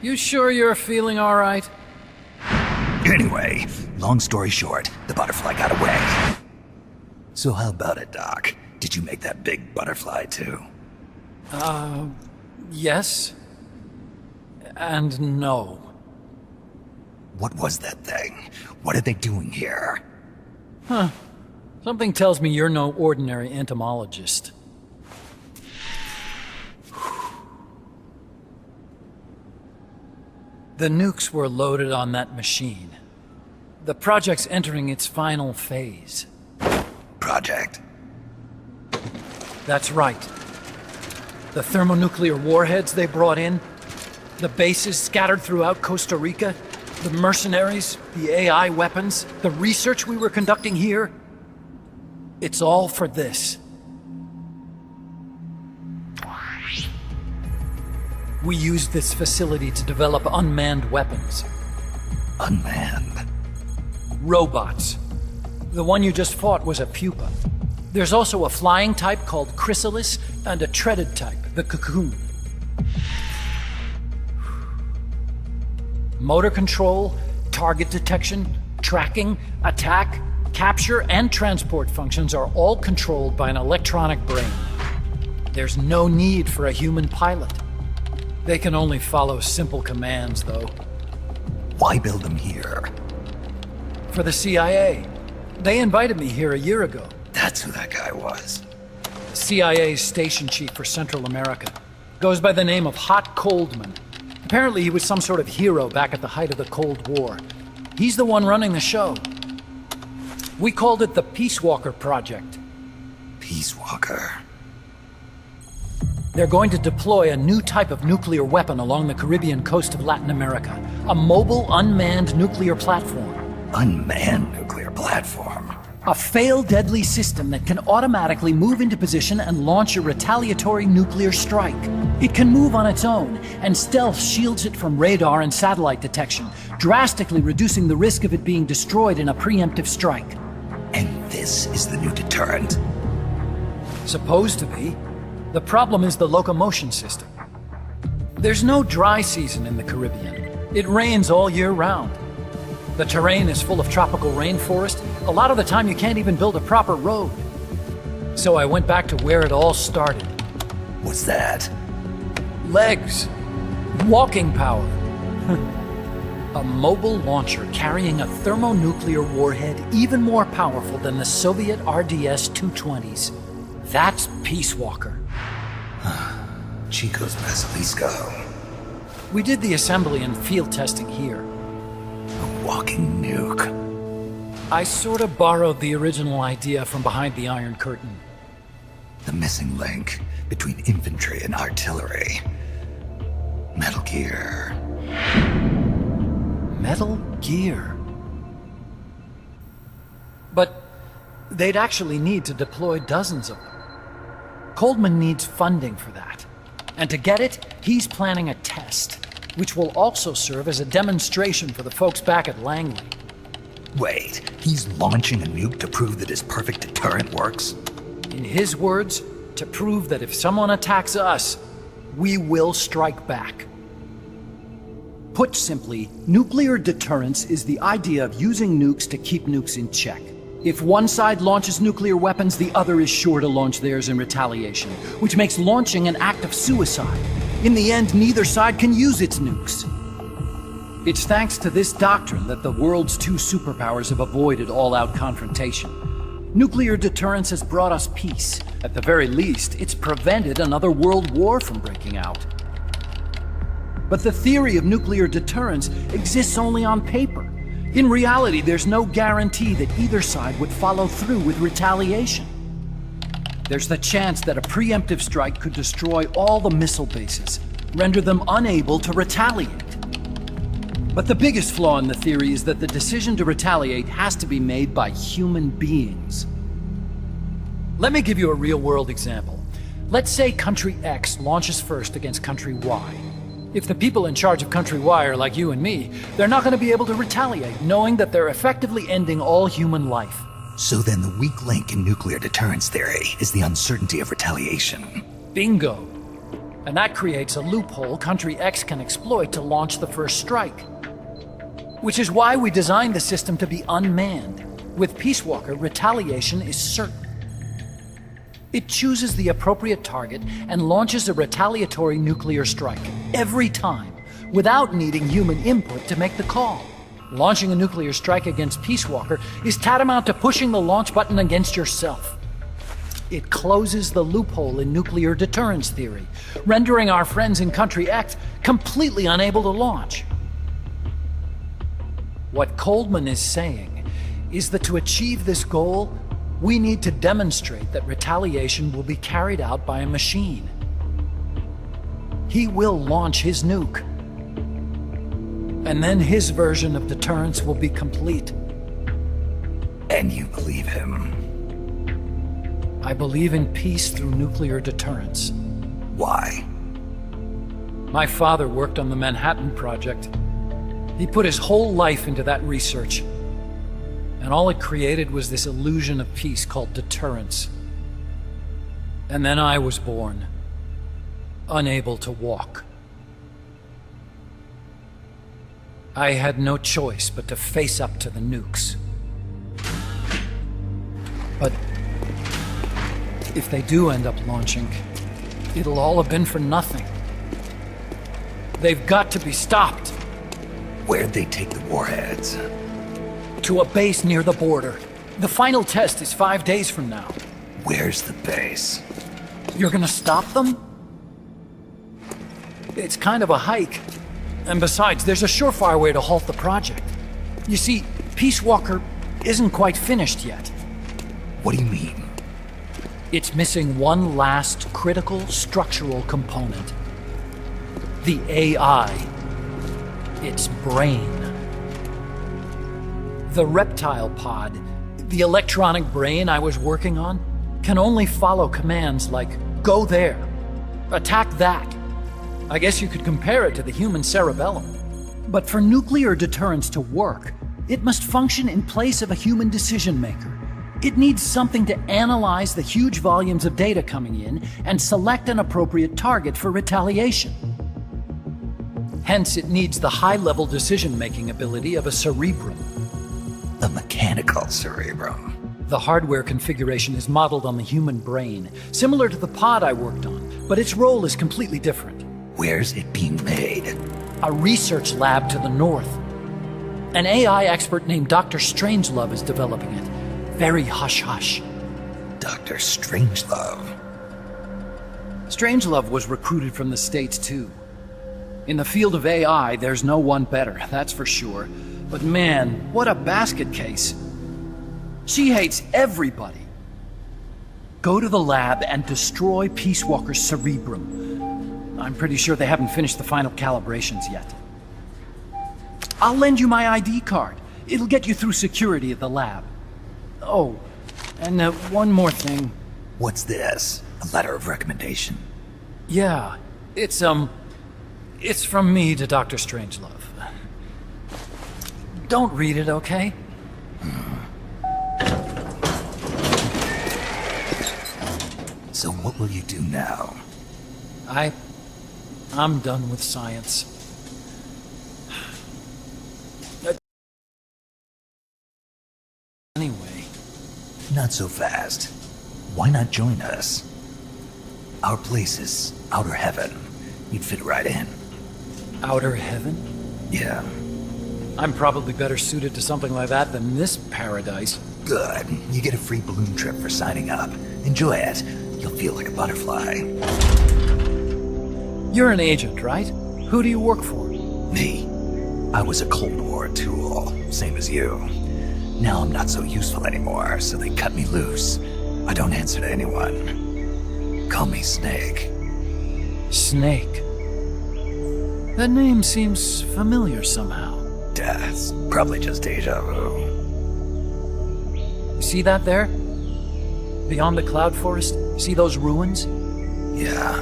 You sure you're feeling all right? Anyway, long story short, the butterfly got away. So how about it, Doc? Did you make that big butterfly too? Yes. And no. What was that thing? What are they doing here? Something tells me you're no ordinary entomologist. The nukes were loaded on that machine. The project's entering its final phase. Project? That's right. The thermonuclear warheads they brought in, the bases scattered throughout Costa Rica, the mercenaries, the AI weapons, the research we were conducting here. It's all for this. We used this facility to develop unmanned weapons. Unmanned? Robots. The one you just fought was a pupa. There's also a flying type called Chrysalis and a treaded type, the Cocoon. Motor control, target detection, tracking, attack, capture, and transport functions are all controlled by an electronic brain. There's no need for a human pilot. They can only follow simple commands, though. Why build them here? For the CIA. They invited me here a year ago. That's who that guy was. CIA's station chief for Central America. Goes by the name of Hot Coldman. Apparently he was some sort of hero back at the height of the Cold War. He's the one running the show. We called it the Peace Walker Project. Peace Walker. They're going to deploy a new type of nuclear weapon along the Caribbean coast of Latin America. A mobile, unmanned nuclear platform. Unmanned nuclear platform. A fail-deadly system that can automatically move into position and launch a retaliatory nuclear strike. It can move on its own, and stealth shields it from radar and satellite detection, drastically reducing the risk of it being destroyed in a preemptive strike. And this is the new deterrent? Supposed to be. The problem is the locomotion system. There's no dry season in the Caribbean. It rains all year round. The terrain is full of tropical rainforest. A lot of the time you can't even build a proper road. So I went back to where it all started. What's that? Legs. Walking power. A mobile launcher carrying a thermonuclear warhead even more powerful than the Soviet RDS-220s. That's Peace Walker. Chico's Basilisco. We did the assembly and field testing here. A walking nuke. I sort of borrowed the original idea from behind the Iron Curtain. The missing link between infantry and artillery. Metal Gear. Metal Gear. But they'd actually need to deploy dozens of them. Coldman needs funding for that. And to get it, he's planning a test, which will also serve as a demonstration for the folks back at Langley. Wait, he's launching a nuke to prove that his perfect deterrent works? In his words, to prove that if someone attacks us, we will strike back. Put simply, nuclear deterrence is the idea of using nukes to keep nukes in check. If one side launches nuclear weapons, the other is sure to launch theirs in retaliation, which makes launching an act of suicide. In the end, neither side can use its nukes. It's thanks to this doctrine that the world's two superpowers have avoided all-out confrontation. Nuclear deterrence has brought us peace. At the very least, it's prevented another world war from breaking out. But the theory of nuclear deterrence exists only on paper. In reality, there's no guarantee that either side would follow through with retaliation. There's the chance that a preemptive strike could destroy all the missile bases, render them unable to retaliate. But the biggest flaw in the theory is that the decision to retaliate has to be made by human beings. Let me give you a real-world example. Let's say Country X launches first against Country Y. If the people in charge of Country Y are like you and me, they're not going to be able to retaliate, knowing that they're effectively ending all human life. So then the weak link in nuclear deterrence theory is the uncertainty of retaliation. Bingo. And that creates a loophole Country X can exploit to launch the first strike. Which is why we designed the system to be unmanned. With Peace Walker, retaliation is certain. It chooses the appropriate target and launches a retaliatory nuclear strike every time, without needing human input to make the call. Launching a nuclear strike against Peace Walker is tantamount to pushing the launch button against yourself. It closes the loophole in nuclear deterrence theory, rendering our friends in Country X completely unable to launch. What Coldman is saying is that to achieve this goal, we need to demonstrate that retaliation will be carried out by a machine. He will launch his nuke. And then his version of deterrence will be complete. And you believe him? I believe in peace through nuclear deterrence. Why? My father worked on the Manhattan Project. He put his whole life into that research. And all it created was this illusion of peace called deterrence. And then I was born, unable to walk. I had no choice but to face up to the nukes. But if they do end up launching, it'll all have been for nothing. They've got to be stopped. Where'd they take the warheads? To a base near the border. The final test is 5 days from now. Where's the base? You're gonna stop them? It's kind of a hike. And besides, there's a surefire way to halt the project. You see, Peace Walker isn't quite finished yet. What do you mean? It's missing one last critical structural component. The AI. Its brain. The reptile pod, the electronic brain I was working on, can only follow commands like, go there, attack that. I guess you could compare it to the human cerebellum. But for nuclear deterrence to work, it must function in place of a human decision maker. It needs something to analyze the huge volumes of data coming in and select an appropriate target for retaliation. Hence, it needs the high-level decision-making ability of a cerebrum. A mechanical cerebrum. The hardware configuration is modeled on the human brain, similar to the pod I worked on, but its role is completely different. Where's it being made? A research lab to the north. An AI expert named Dr. Strangelove is developing it. Very hush-hush. Dr. Strangelove. Strangelove was recruited from the States, too. In the field of AI, there's no one better, that's for sure. But man, what a basket case. She hates everybody. Go to the lab and destroy Peace Walker's cerebrum. I'm pretty sure they haven't finished the final calibrations yet. I'll lend you my ID card. It'll get you through security at the lab. Oh, and one more thing. What's this? A letter of recommendation? Yeah, it's from me to Dr. Strangelove. Don't read it, okay? So what will you do now? I'm done with science. Anyway. Not so fast. Why not join us? Our place is outer heaven. You'd fit right in. Outer heaven? Yeah. I'm probably better suited to something like that than this paradise. Good. You get a free balloon trip for signing up. Enjoy it. You'll feel like a butterfly. You're an agent, right? Who do you work for? Me. I was a Cold War tool, same as you. Now I'm not so useful anymore, so they cut me loose. I don't answer to anyone. Call me Snake. Snake. That name seems familiar somehow. That's probably just deja vu. You see that there? Beyond the cloud forest? See those ruins? Yeah.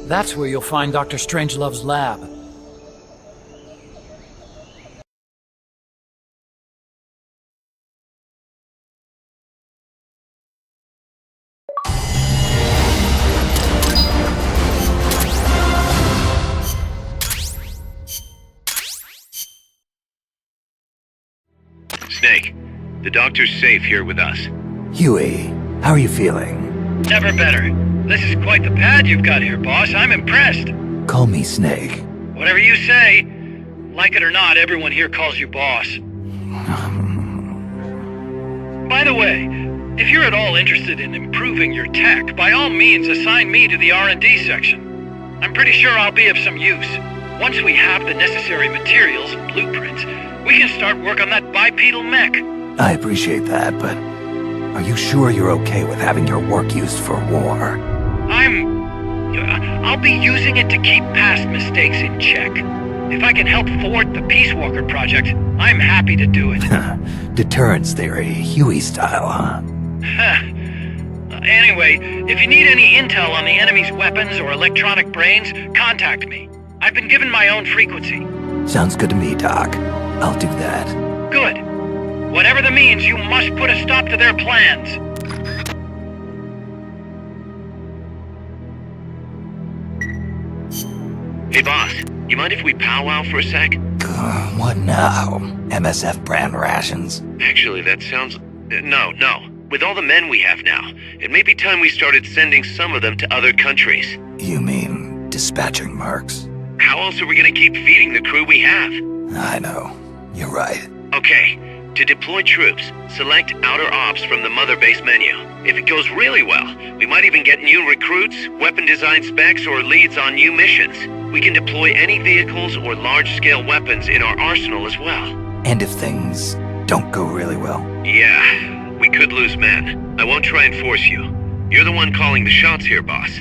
That's where you'll find Dr. Strangelove's lab. Snake, the doctor's safe here with us. Huey, how are you feeling? Never better. This is quite the pad you've got here, boss. I'm impressed. Call me Snake. Whatever you say. Like it or not, everyone here calls you boss. By the way, if you're at all interested in improving your tech, by all means assign me to the R&D section. I'm pretty sure I'll be of some use. Once we have the necessary materials and blueprints, we can start work on that bipedal mech. I appreciate that, but are you sure you're okay with having your work used for war? I'll be using it to keep past mistakes in check. If I can help thwart the Peace Walker project, I'm happy to do it. Deterrence theory, Huey style, huh? Anyway, if you need any intel on the enemy's weapons or electronic brains, contact me. I've been given my own frequency. Sounds good to me, Doc. I'll do that. Good. Whatever the means, you must put a stop to their plans. Hey boss, you mind if we powwow for a sec? What now? MSF brand rations? Actually, that sounds... No. With all the men we have now, it may be time we started sending some of them to other countries. You mean dispatching mercs? How else are we gonna keep feeding the crew we have? I know. You're right. Okay, to deploy troops, select Outer Ops from the Mother Base menu. If it goes really well, we might even get new recruits, weapon design specs, or leads on new missions. We can deploy any vehicles or large-scale weapons in our arsenal as well. And if things don't go really well? Yeah, we could lose men. I won't try and force you. You're the one calling the shots here, boss.